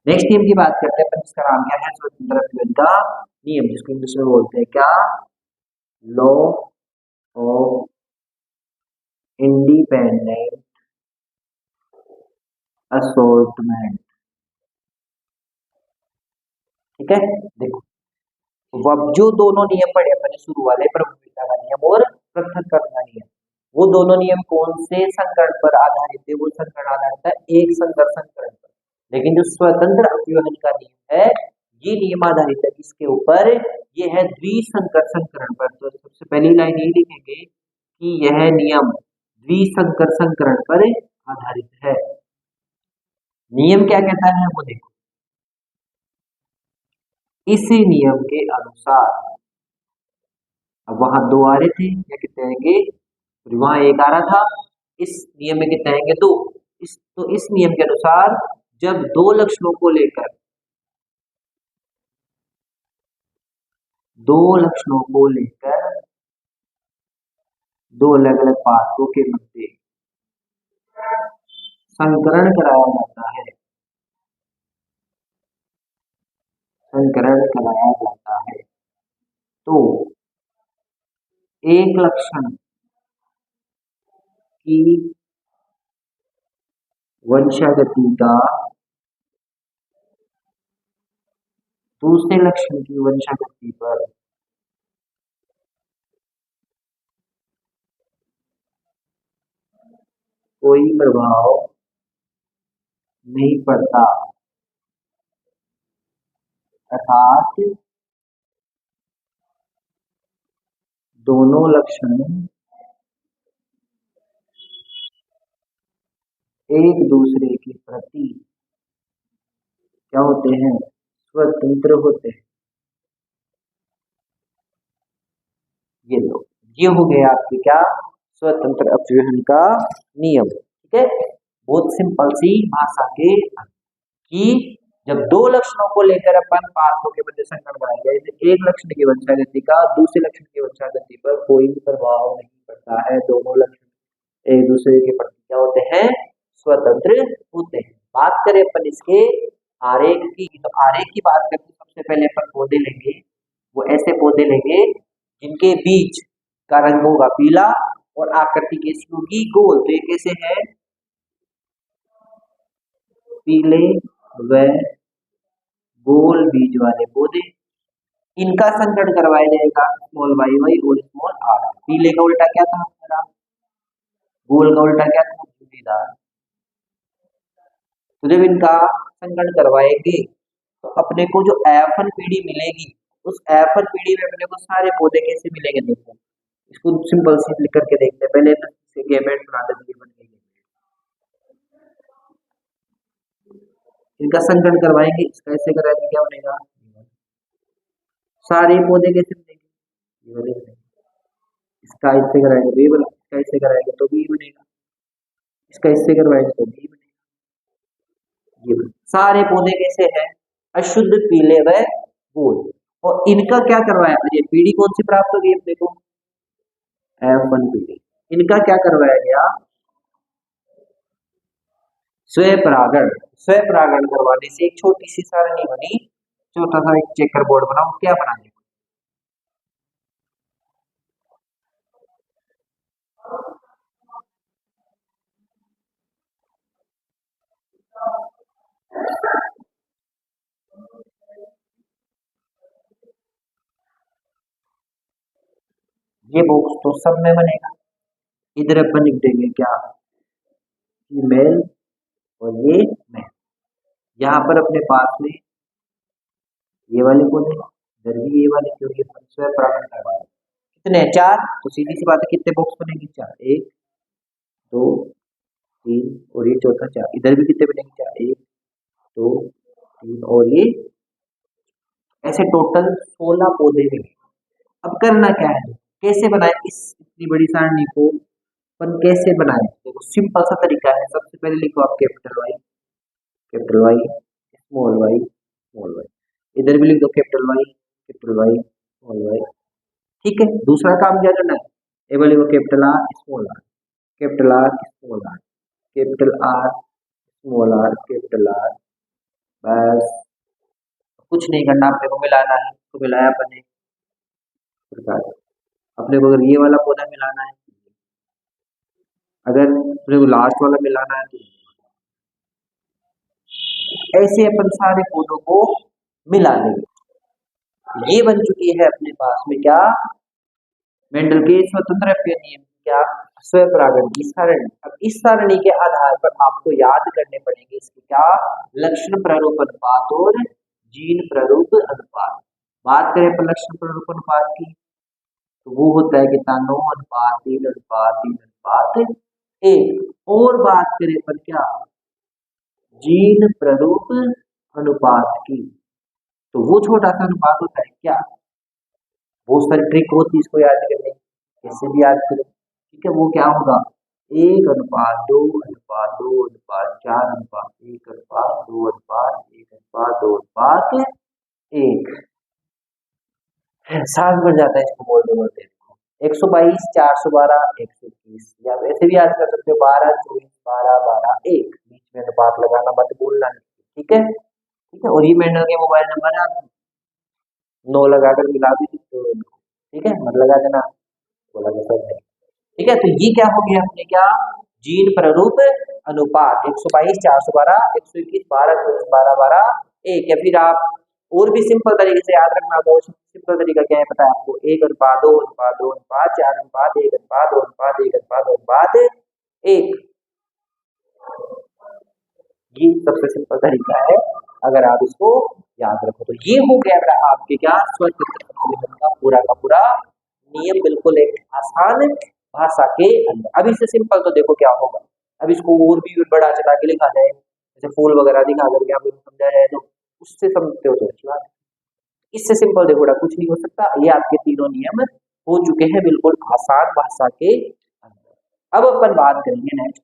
नेक्स्ट नियम की बात करते हैं अपन, जिसका नाम क्या है, स्वतंत्र अपव्यय का नियम, जिसको इंग्लिश में बोलते हैं क्या, लॉ ऑफ इंडिपेंडेंट असोर्टमेंट। ठीक है, देखो अब जो दोनों नियम पढ़े अपने शुरू वाले, प्रभाविता का नियम और पृथक्करण का नियम, वो दोनों नियम कौन से संकरण पर आधारित है, वो संकरण आधारित है एक संकर संकरण पर। लेकिन जो स्वतंत्र अपव्यय का नियम है, ये नियम आधारित है किसके ऊपर, ये है द्विसंकर संकरण पर। तो सबसे पहली लाइन यही लिखेंगे कि यह नियम द्विसंकर संकरण पर आधारित है। नियम क्या कहता है वो देखो, इसी नियम के अनुसार, अब वहां 2 आ रहे थे, या कितने आएंगे, वहां 1 आ रहा था, इस नियम में कितने आएंगे, 2। तो इस नियम के अनुसार जब 2 लक्षणों को लेकर, 2 लक्षणों को लेकर 2 अलग अलग पात्रों के मध्य संकरण कराया जाता है, संकरण कराया जाता है, तो एक लक्षण की वंशागति का दूसरे लक्षण की वंशागति पर कोई प्रभाव नहीं पड़ता, अर्थात दोनों लक्षण एक दूसरे के प्रति क्या होते हैं, स्वतंत्र होते हैं। ये लो, ये हो गया आपके क्या, स्वतंत्र अपव्यय का नियम। ठीक है, बहुत सिंपल सी भाषा के कि जब 2 लक्षणों को लेकर अपन पार्थों के मध्य संकरण कराएंगे, एक लक्षण की वंशागति का दूसरे लक्षण की वंशागति पर कोई प्रभाव नहीं पड़ता है, दोनों लक्षण एक दूसरे के प्रति क्या होते हैं, स्वतंत्र होते हैं। बात करें अपन इसके आरेख की, तो आरेख की बात करते सबसे पहले अपन पौधे लेंगे, वो ऐसे पौधे लेंगे जिनके बीच का रंग होगा पीला और आकृति कैसी होगी, गोल। तो ये कैसे है, पीले व गोल बीज वाले पौधे, इनका संकरण करवाया जाएगा स्मॉल वाई वाई और स्मॉल आर। पीले का उल्टा क्या था हमारा, गोल का उल्टा क्या था, झुर्रीदार। तो जब इनका संकरण करवाएंगे तो अपने को जो F1 पीढ़ी मिलेगी, उस F1 पीढ़ी में अपने को सारे पौधे कैसे मिलेंगे, देखो इसको सिंपल सी लिख करके देखते हैं। पहले तो गेमेट बना देते हैं, बन गए। इनका संकरण करवाएंगे, इसका ऐसे कराएंगे क्या बनेगा, सारे पौधे कैसे बनेंगे, ये वाले बनेंगे। इसका इससे कराएंगे तो ये बनेगा, इसका इससे कराएंगे तो भी ये बनेगा, इसका इससे करवाएंगे तो भी बनेगा, ये बनेगा। सारे पौधे कैसे हैं, अशुद्ध पीले व गोल। और इनका क्या करवाया, ये पीढ़ी कौन सी प्राप्त होगी अपने को, F1 पीढ़ी। इनका क्या करवाया गया, स्वपरागण। स्वपरागण करवाने से एक छोटी सी सारणी बनी, छोटा सा एक चेकर बोर्ड बना, वो क्या बना, ये बॉक्स तो सब में बनेगा। इधर अपन लिख देंगे क्या, फीमेल और ये मेल। यहाँ पर अपने पास में ये वाले पौधे, इधर भी ये वाले, क्योंकि अपन स्वपरागण करवा रहे हैं। कितने हैं, 4, तो सीधी सी बात है कितने बॉक्स बनेंगे, 4, 1 2 3 और ये चौथा 4। इधर भी कितने बनेंगे, 4, 1 2 3 और ये, ऐसे टोटल 16 पौधे मिले। अब करना क्या है, कैसे बनाए इस इतनी बड़ी सारणी को, अपन कैसे बनाए, देखो सिंपल सा तरीका है। सबसे पहले लिखो आप capital Y small y small y, इधर भी लिख दो कैपिटल वाई स्मॉल वाई। ठीक है, दूसरा काम क्या करना है, ये वाले को capital R small r, capital R small r, capital R small r, capital R. बस कुछ नहीं करना, अपने को मिलाना है, तो मिलाया अपने प्रकार। अपने को अगर ये वाला पौधा मिलाना है, अगर अपने को लास्ट वाला मिलाना है, तो ऐसे अपन सारे पौधों को मिला देंगे। ये बन चुकी है अपने पास में क्या, मेंडल के स्वतंत्र अवयव नियम, क्या, स्वपरागण की सारणी। अब इस सारणी के आधार पर आपको याद करने पड़ेंगे इसके क्या, लक्षण प्रारूप अनुपात और जीन प्रारूप अनुपात। बात करें पर लक्षण प्रारूप अनुपात की, तो वो होता है कितना, 9 अनुपात 3 अनुपात 3 अनुपात 1। और बात करें पर क्या, जीन प्रारूप अनुपात की, तो वो छोटा सा अनुपात होता है क्या, बहुत सारी ट्रिक होती है इसको याद करने, कैसे भी याद करो। ठीक है, वो क्या होगा, 1 अनुपात 2 अनुपात 2 अनुपात 4 अनुपात 1 अनुपात 2 अनुपात 1 अनुपात 2 अनुपात 1। सात बन जाता है इसको बोलते बोलते। 122 412 121, या वैसे भी याद कर सकते हो 12 24 12 12 1, बीच में अनुपात लगाना मत भूलना। ठीक है, ठीक है। और ये मेंडल के मोबाइल नंबर है, 9 लगाकर मिला भी सकते हो, ठीक है, मत लगा देना, बोला जैसा है। ठीक है, तो ये क्या हो गया अपने क्या, जीन प्रारूप अनुपात 122 412 121 12 24 12 12 1। या फिर आप और भी सिंपल तरीके से याद रखना, तो सिंपल तरीका क्या है पता है आपको, 1 अनुपात 2 अनुपात 2 अनुपात 4 अनुपात 1 अनुपात 2 अनुपात 1 अनुपात 2 अनुपात 1। ये सबसे सिंपल तरीका है, अगर आप इसको याद रखो तो ये हो गया आपके क्या, स्वतंत्र का पूरा नियम, बिल्कुल एक आसान भाषा के अंदर। अब इससे सिंपल तो देखो क्या होगा, अब इसको और भी बड़ा चला के लिखा जाए, जैसे फूल वगैरह दिखा करके आपको समझा जाए, तो उससे समझते हो तो अच्छी बात। इससे सिंपल देखो कुछ नहीं हो सकता। ये आपके तीनों नियम हो चुके हैं बिल्कुल आसान भाषा के अंदर। अब अपन बात करेंगे नेक्स्ट,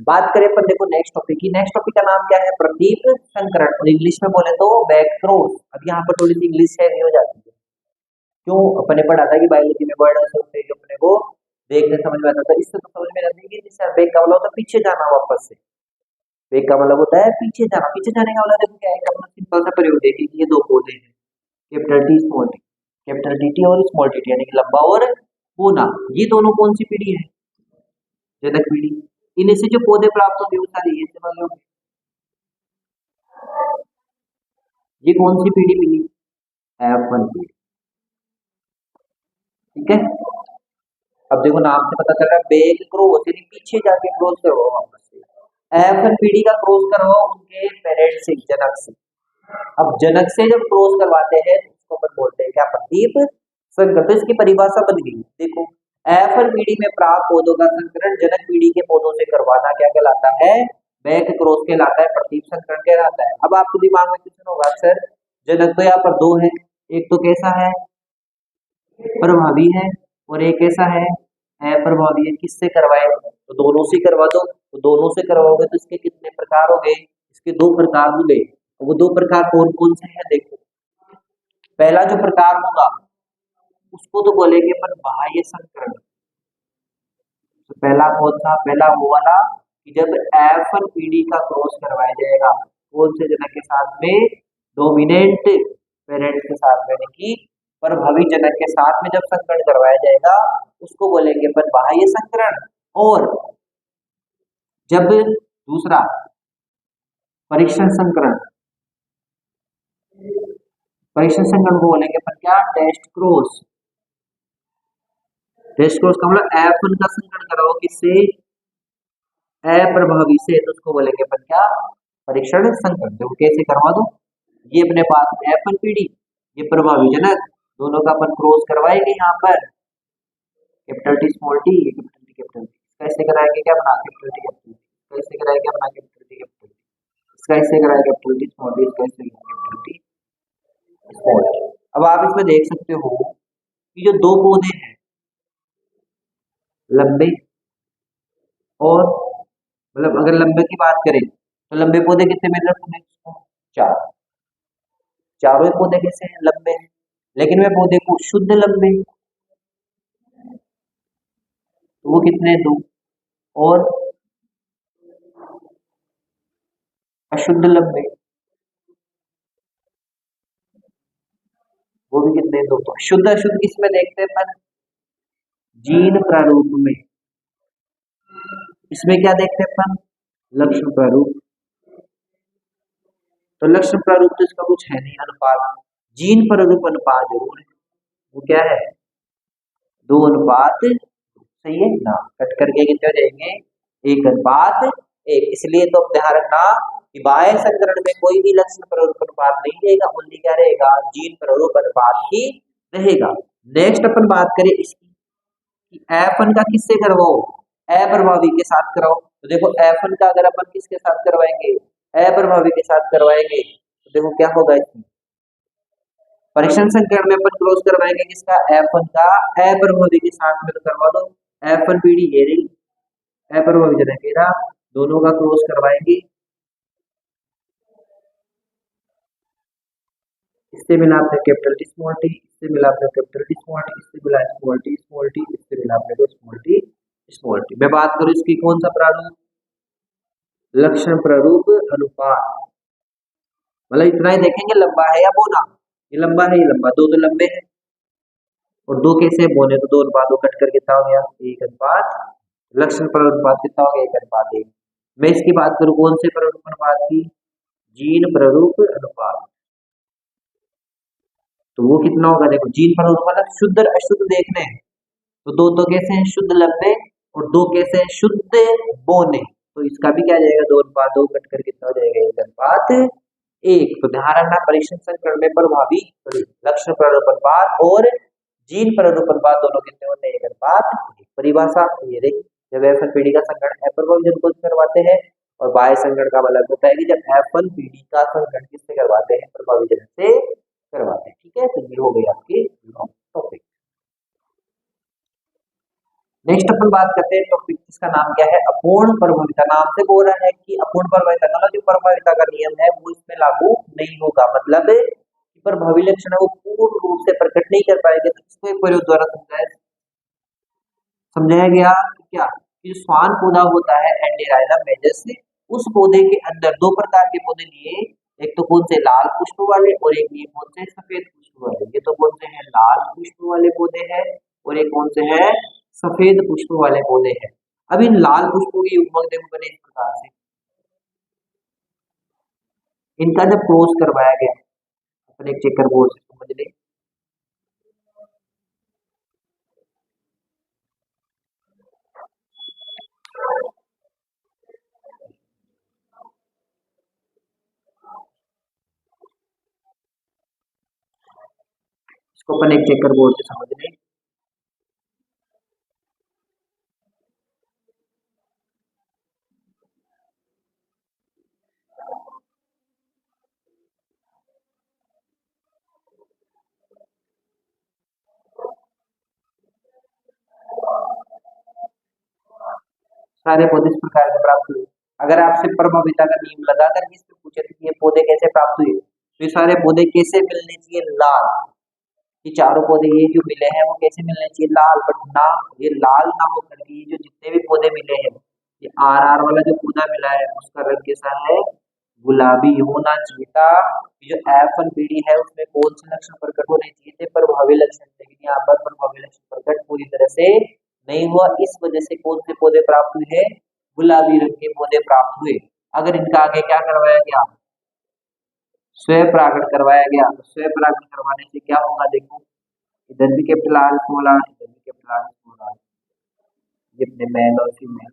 बात करें अपन देखो नेक्स्ट टॉपिक की। नेक्स्ट टॉपिक का नाम क्या है, प्रतीक संकरण, और इंग्लिश में बोले तो बैकक्रॉस। अब यहाँ पर थोड़ी सी इंग्लिश है हो जाती है, क्यों, अपने पढ़ा था कि बायोलॉजी में वर्ड ऐसे होते हैं जो अपने को देखने समझ में आता था, इससे तो समझ में आती है कि जैसे बैक का मतलब होता है पीछे जाना, वापस से बैक का मतलब होता है पीछे जाना। पीछे जाने का मतलब देखो क्या है, अपना सिंपल सा प्रयोग देखिए, ये दो पौधे हैं, capital T small T, capital T और स्मॉल टी, यानी कि लंबा और पूना। ये दोनों कौन सी पीढ़ी है, जनक पीढ़ी। इनमें से जो पौधे प्राप्त होंगे वो सारे ये से वाले होंगे। ये कौन सी पीढ़ी मिली? F1 पीढ़ी। ठीक है, अब देखो नाम से पता चल रहा है बैक क्रॉस यानी पीछे जाके क्रॉस करवाओ वापस से। F1 पीढ़ी का क्रॉस करवाओ उनके पेरेंट से, जनक से। अब जनक से जब क्रॉस करवाते हैं तो उसको अपन बोलते हैं क्या? प्रदीप संकर। तो इसकी परिभाषा बन गई, देखो F1 पीढ़ी में प्राप्त पौधों का संकरण जनक पीढ़ी के पौधों से करवाना क्या कहलाता है? बैक क्रॉस कहलाता है, प्रदीप संकरण कहलाता है। अब आपको दिमाग में क्वेश्चन होगा सर जनक तो यहाँ पर दो है, एक तो कैसा है? प्रभावी है, और एक ऐसा है अप्रभावी है। किससे करवाए? तो दोनों से करवा दो। तो दोनों से करवाओगे तो इसके कितने प्रकार हो गए? इसके दो प्रकार हो गए। वो दो प्रकार कौन कौन से हैं? देखो पहला जो प्रकार होगा उसको तो बोलेंगे अपन बाह्य संकरण। तो पहला कौन सा? पहला वो वाला कि जब F1 पीढ़ी का क्रॉस करवाया जाएगा कौन से जनक के साथ में? डोमिनेंट पेरेंट के साथ में, यानी कि प्रभावी जनक के साथ में जब संकरण करवाया जाएगा उसको बोलेंगे अपन बाह्य संकरण। और जब दूसरा परीक्षण संकरण, परीक्षण संकरण को बोलेंगे अपन क्या? Test cross. टेस्ट क्रॉस का मतलब F1 का संकरण कराओ किससे? अप्रभावी से, तो उसको बोलेंगे अपन क्या? परीक्षण संकरण। देखो कैसे करवा दो, ये अपने पास F1 पीढ़ी, ये प्रभावी जनक, दोनों का अपन क्रॉस करवाएंगे यहाँ पर कैपिटल टी स्मॉल टी, ये कैपिटल टी कैपिटल टी। कैसे कराएंगे? क्या बना? Capital T capital T. कैसे कराएंगे? अपना कैपिटल टी कैपिटल टी। कैसे कराएंगे? Capital T small T. कैसे कैपिटल टी स्मॉल टी। अब आप इसमें देख सकते हो कि जो दो पौधे हैं लंबे, और मतलब अगर लंबे की बात करें तो लंबे पौधे कितने मिल रहे हैं? चार। चारों ही पौधे कैसे हैं? लंबे हैं। लेकिन मैं पौधे को शुद्ध लंबे तो वो कितने? दो। और अशुद्ध लंबे वो भी कितने? दो। तो शुद्ध अशुद्ध किसमें देखते हैं अपन? जीन प्रारूप में। इसमें क्या देखते हैं अपन? लक्षण प्रारूप। तो लक्षण प्रारूप तो इसका कुछ है नहीं, अनुपात। जीन प्रारूप अनुपात जरूर है, वो क्या है? 2:1। सही है ना? कट करके कितने हो जाएंगे? 1:1। इसलिए तो ध्यान रखना कि बाह्य संकरण में कोई भी लक्षण प्रारूप अनुपात नहीं रहेगा, ओनली क्या रहेगा? जीन प्रारूप अनुपात ही रहेगा। नेक्स्ट अपन बात करें इसकी कि F1 का किससे करवाओ? अप्रभावी के साथ कराओ। तो देखो F1 का अगर अपन किसके साथ करवाएंगे? अप्रभावी के साथ करवाएंगे तो देखो क्या होगा इसमें? परीक्षण संकरण में अपन क्रॉस करवाएंगे किसका? F1 का अप्रभावी के साथ में। तो करवा दो। F1 पीढ़ी ये रही, अप्रभावी जनक ये रहा, दोनों का क्रॉस करवाएंगे। इससे मिला आपने कैपिटल टी स्मॉल टी, इससे मिला आपने कैपिटल टी स्मॉल टी, इससे मिला स्मॉल टी स्मॉल टी, इससे मिला आपने स्मॉल टी स्मॉल टी। मैं बात करूं इसकी कौन सा प्रारूप? लक्षण प्रारूप अनुपात। मतलब इतना ही देखेंगे लंबा है या बोना। ये लंबा है, ये लंबा, दो तो लंबे हैं और दो कैसे बोने? तो 2:2 कट कर कितना हो गया? 1:1। लक्षण प्रारूप अनुपात कितना हो गया? 1:1। मैं इसकी बात करूं कौन से प्रारूप अनुपात की? जीन प्रारूप अनुपात। तो वो कितना होगा? देखो जीन प्रारूप मतलब शुद्ध अशुद्ध देखने हैं तो दो तो कैसे हैं? शुद्ध लंबे, और दो कैसे हैं? शुद्ध बोने। तो इसका भी क्या जाएगा? 2:2 कट कर कितना हो जाएगा? 1:1। तो ध्यान रखना परीक्षण संकरण में प्रभावी लक्षण प्रारूप अनुपात और जीन प्रारूप अनुपात दोनों कितने होते हैं? 1:1। परिभाषा ये रही, जब F1 पीढ़ी का संकरण अप्रभावी जनकों से करवाते हैं, और बाह्य संकरण का मतलब होता है कि जब F1 पीढ़ी का संकरण किससे करवाते हैं? प्रभावी जनक से करवाते हैं। ठीक है, तो ये हो गई आपकी टॉपिक। नेक्स्ट अपन बात करते हैं टॉपिक जिसका नाम क्या है? अपूर्ण प्रभाविता। नाम से बोल रहा है कि अपूर्ण प्रभाविता मतलब जो प्रभाविता का नियम है वो इसमें लागू नहीं होगा। मतलब प्रभावी लक्षण है वो पूर्ण रूप से प्रकट नहीं कर पाएंगे। तो इसको एक प्रयोग द्वारा समझाया गया क्या कि स्वान पौधा होता है एंडेराइलम मेजस, उस पौधे के अंदर दो प्रकार के पौधे लिए, एक तो कौन से? लाल पुष्प वाले, और एक लिए कौन से? सफेद पुष्प वाले। ये तो कौन से हैं? लाल पुष्प वाले पौधे हैं, और एक कौन से हैं? सफेद पुष्प वाले पौधे हैं। अब इन लाल पुष्पों की युग्मक देखो बने इस प्रकार से। इनका जब क्रॉस करवाया गया अपन एक चेकर बोर्ड से समझ ले। इसको अपन एक चेकर बोर्ड से समझ ले। सारे पौधे इस प्रकार के प्राप्त हुए। अगर आपसे प्रभाविता का नियम लगाकर इस पे पूछे थे कि ये पौधे कैसे प्राप्त हुए, तो ये सारे पौधे कैसे मिलने चाहिए? लाल। ये चारों पौधे ये जो मिले हैं वो कैसे मिलने चाहिए? लाल। बट ना, ये लाल ना होकर के ये जो जितने भी पौधे मिले हैं, ये आर वाला जो पौधा मिला है उसका रंग कैसा है? गुलाबी होना चाहिए था। ये जो F1PD है उसमें कौन से लक्षण प्रकट होने चाहिए थे? प्रभावी लक्षण। लेकिन यहाँ पर प्रभावी लक्षण प्रकट पूरी तरह से नहीं हुआ। इस वजह से कौन से पौधे प्राप्त हुए? गुलाबी रंग के पौधे प्राप्त हुए। अगर इनका आगे क्या करवाया गया? स्वयं परागण करवाया गया। तो स्वयं परागण करवाने से क्या होगा? देखो, इधर भी कैपिटल आर स्मॉल आर, इधर भी कैपिटल आर स्मॉल आर, ये अपने मेल और फीमेल।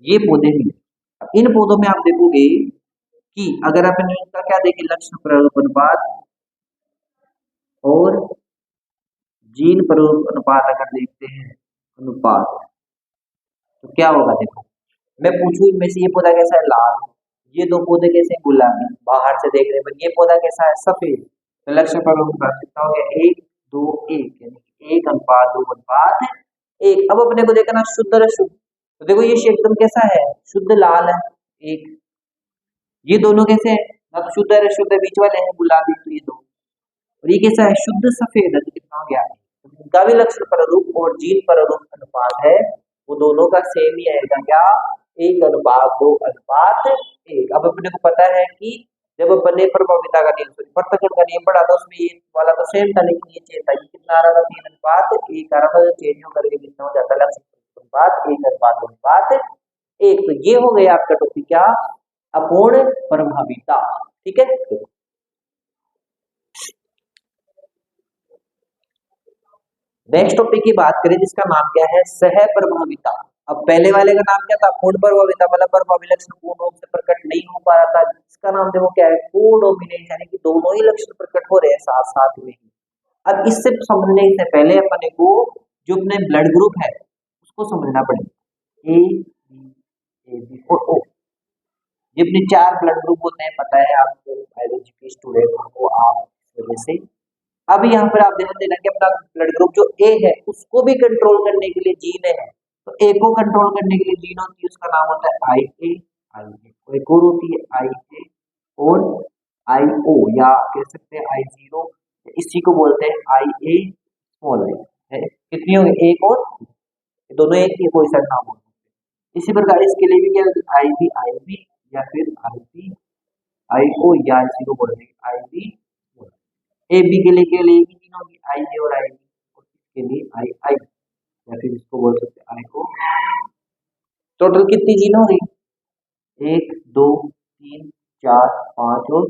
ये पौधे भी। इन पौधों में आप देखोगे कि अगर अपन इनका क्या देखें, लक्षण प्रारूप अनुपात और जीन प्रारूप अनुपात अगर देखते हैं, अनुपात, तो क्या होगा? देखो, मैं पूछूं इनमें से ये पौधा कैसा है? लाल। ये दो पौधे कैसे? गुलाबी। बाहर से देखने पर ये पौधा कैसा है? सफेद। तो लक्षण प्रारूप अनुपात कितना हो गया? 1:2:1, यानी 1:2:1। अब अपने को देखना शुद्ध और अशुद्ध। तो देखो ये एकदम कैसा है? शुद्ध लाल है। एक ये दोनों कैसे हैं? ना तो शुद्ध और अशुद्ध, बीच वाले हैं गुलाबी। तो ये दो, और ये कैसा है? शुद्ध सफेद है। तो कितना हो गया? इनका भी लक्षण प्रारूप और जीन प्रारूप अनुपात है वो दोनों का सेम ही आएगा। क्या? 1:2:1। अब अपने को पता है कि जब अपन ने प्रभाविता का नियम, पृथक्करण का नियम पढ़ा था उसमें ये वाला तो सेम था, लेकिन ये चेंज था। ये कितना आ रहा था? 3:1 आ रहा था। चेंज होकर के कितना हो जाता है? लक्षण अनुपात 1:2:1। तो ये हो गया आपका टॉपिक क्या? अपूर्ण प्रभाविता। ठीक है। नेक्स्ट टॉपिक की बात करें जिसका नाम क्या है? सह प्रभाविता। अब पहले वाले का नाम क्या था? पूर्ण प्रभाविता, मतलब प्रभावी लक्षण पूर्ण रूप से प्रकट नहीं हो पा रहा था। इसका नाम देखो क्या है? कोडोमिनेंस, यानी कि दोनों ही लक्षण प्रकट हो रहे हैं साथ साथ में ही। अब इससे समझने से पहले अपने को जो अपने ब्लड ग्रुप है उसको समझना पड़ेगा। A B और O, ये अपने 4 ब्लड ग्रुप होते हैं, पता है आपको, बायोलॉजी के स्टूडेंट हो आप, इस वजह से। अब यहाँ पर आप ध्यान देना कि अपना ब्लड ग्रुप जो ए है उसको भी कंट्रोल करने के लिए जीन है। तो ए को कंट्रोल करने के लिए जीन होती है, उसका नाम होता है आई ए। एक और होती है आई ए और आई ओ, या कह सकते हैं I0। इसी को बोलते हैं आई ए स्मॉल है। कितनी होगी? एक और, दोनों एक ही, कोई सा नाम हो। इसी प्रकार इसके लिए भी क्या? आई बी या फिर आई ओ, या इसी को बोलते हैं आई बी। ए बी के लिए भी जीन होगी आई ए और आई बी, और इसके लिए आई या फिर इसको बोल सकते हैं आई ओ। टोटल कितनी जीन होगी? 1 2 3 4 5 और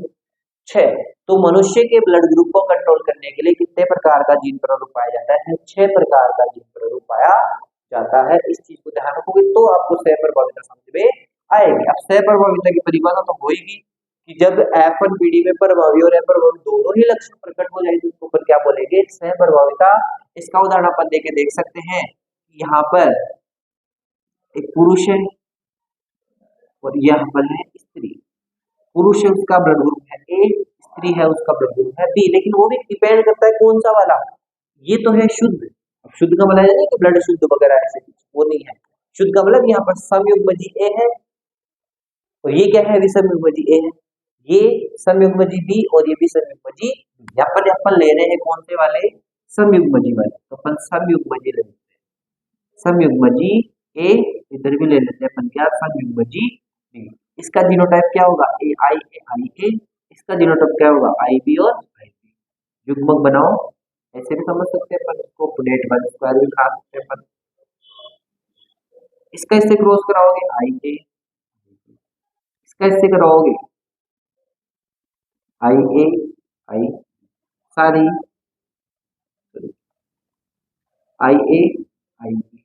6। तो मनुष्य के ब्लड ग्रुप को कंट्रोल करने के लिए कितने प्रकार का जीन प्रारूप पाया जाता है? 6 प्रकार का जीन प्रारूप पाया जाता है। इस चीज को ध्यान रखोगे तो आपको सह प्रभाविता समझ में आएगी। अब सह प्रभाविता की परिभाषा तो होगी कि जब F1PD में प्रभावी और अप्रभावी दोनों ही लक्षण प्रकट हो जाए तो उसको ऊपर क्या बोलेंगे? सह प्रभाविता। इसका उदाहरण अपन देके देख सकते हैं। यहाँ पर एक पुरुष है और यहाँ पर है स्त्री। पुरुष है उसका ब्लड ग्रुप है ए, स्त्री है उसका ब्लड ग्रुप है बी, लेकिन वो भी डिपेंड करता है कौन सा वाला। ये तो है शुद्ध। अब शुद्ध का मतलब नहीं कि ब्लड शुद्ध वगैरह ऐसे कुछ, वो नहीं है। शुद्ध का मतलब यहाँ पर समयुग्मजी ए है और ये क्या है? विषमयुग्मजी ए है। ये समयुग्मजी बी और ये भी समयुग्मजी बी। यहाँ पर अपन ले रहे हैं कौन से वाले? समयुग्मजी वाले। तो अपन समयुग्मजी ले लेते हैं। समयुग्मजी ए, इधर भी ले लेते हैं अपन क्या? समयुग्मजी बी। इसका जीनोटाइप क्या होगा? ए आई ए। इसका जीनोटाइप क्या होगा? आई बी और आई बी। युग्मक बनाओ, ऐसे भी समझ सकते हैं अपन इसको, पुनेट वन स्क्वायर भी बना सकते हैं अपन। इसका इससे क्रॉस कराओगे आई ए, इसका इससे कराओगे आई ए आई, सारी आई ए आई बी,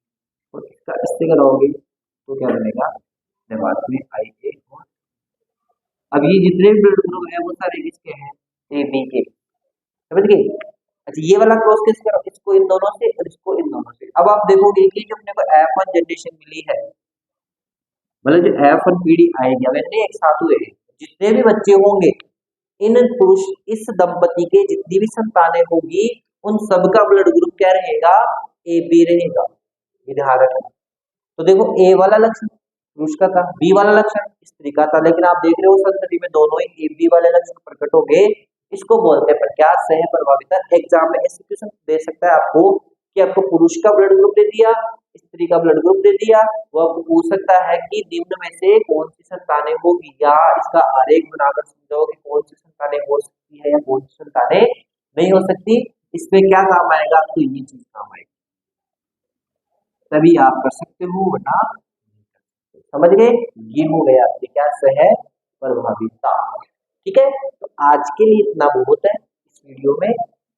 और इसका इससे कराओगे तो क्या बनेगा, बाद में आई ए। और अब ये जितने भी ब्लड ग्रुप है वो सारे किसके हैं, ए बी के, समझ गए। अच्छा ये वाला क्रॉस किस करो, इसको इन दोनों से और इसको इन दोनों से। अब आप देखोगे कि जो अपने को F1 जनरेशन मिली है, मतलब जो F1 पीढ़ी आएगी, वैसे एक साथ हुए जितने भी बच्चे होंगे, इन पुरुष इस दंपति के जितनी भी संतानें होगी, उन सबका ब्लड ग्रुप क्या रहेगा, ए बी रहेगा, ये ध्यान रखना। तो देखो ए वाला लक्षण पुरुष का था, बी वाला लक्षण स्त्री का था, लेकिन आप देख रहे हो संतति में दोनों ही ए बी वाले लक्षण प्रकट हो गए। इसको बोलते हैं प्रत्याश सह प्रभाविता। एग्जाम में ऐसे क्वेश्चन दे सकता है आपको कि आपको पुरुष का ब्लड ग्रुप दे दिया, स्त्री का ब्लड ग्रुप दे दिया, वो आपको पूछ सकता है कि निम्न में से कौन सी संतानें होगी, या इसका आरेख बनाकर समझाओ कि कौन सी संतानें हो सकती है या कौन सी संतानें नहीं हो सकती। इसमें क्या काम आएगा, आपको ये चीज काम आएगी, तभी आप कर सकते हो, वरना समझ गए। ये हो गया आपके क्या सह प्रभाविता। ठीक है, तो आज के लिए इतना बहुत है इस वीडियो में।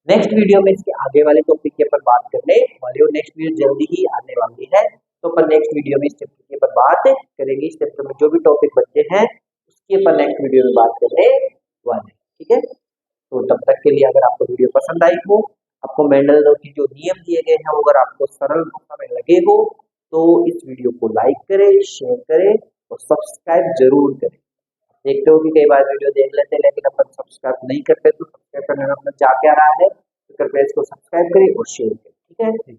नेक्स्ट वीडियो में इसके आगे वाले टॉपिक के ऊपर बात करने वाले हो, नेक्स्ट वीडियो जल्दी ही आने वाली है, तो अपन नेक्स्ट वीडियो में इस चैप्टर के ऊपर बात करेंगे। इस चैप्टर में जो भी टॉपिक बच्चे हैं उसके ऊपर नेक्स्ट वीडियो में बात करने वाले, ठीक है। तो तब तक के लिए अगर आपको वीडियो पसंद आई हो, आपको मेंडल लॉ के जो नियम दिए गए हैं वो अगर आपको सरल भाषा में लगे हो, तो इस वीडियो को लाइक करें, शेयर करें और सब्सक्राइब जरूर करें। देखते हो कि कई बार वीडियो देख लेते हैं लेकिन अपन सब्सक्राइब नहीं करते, तो सब्सक्राइब करने में अपना जा क्या रहा है, तो कृपया इसको सब्सक्राइब करें और शेयर करें, ठीक है।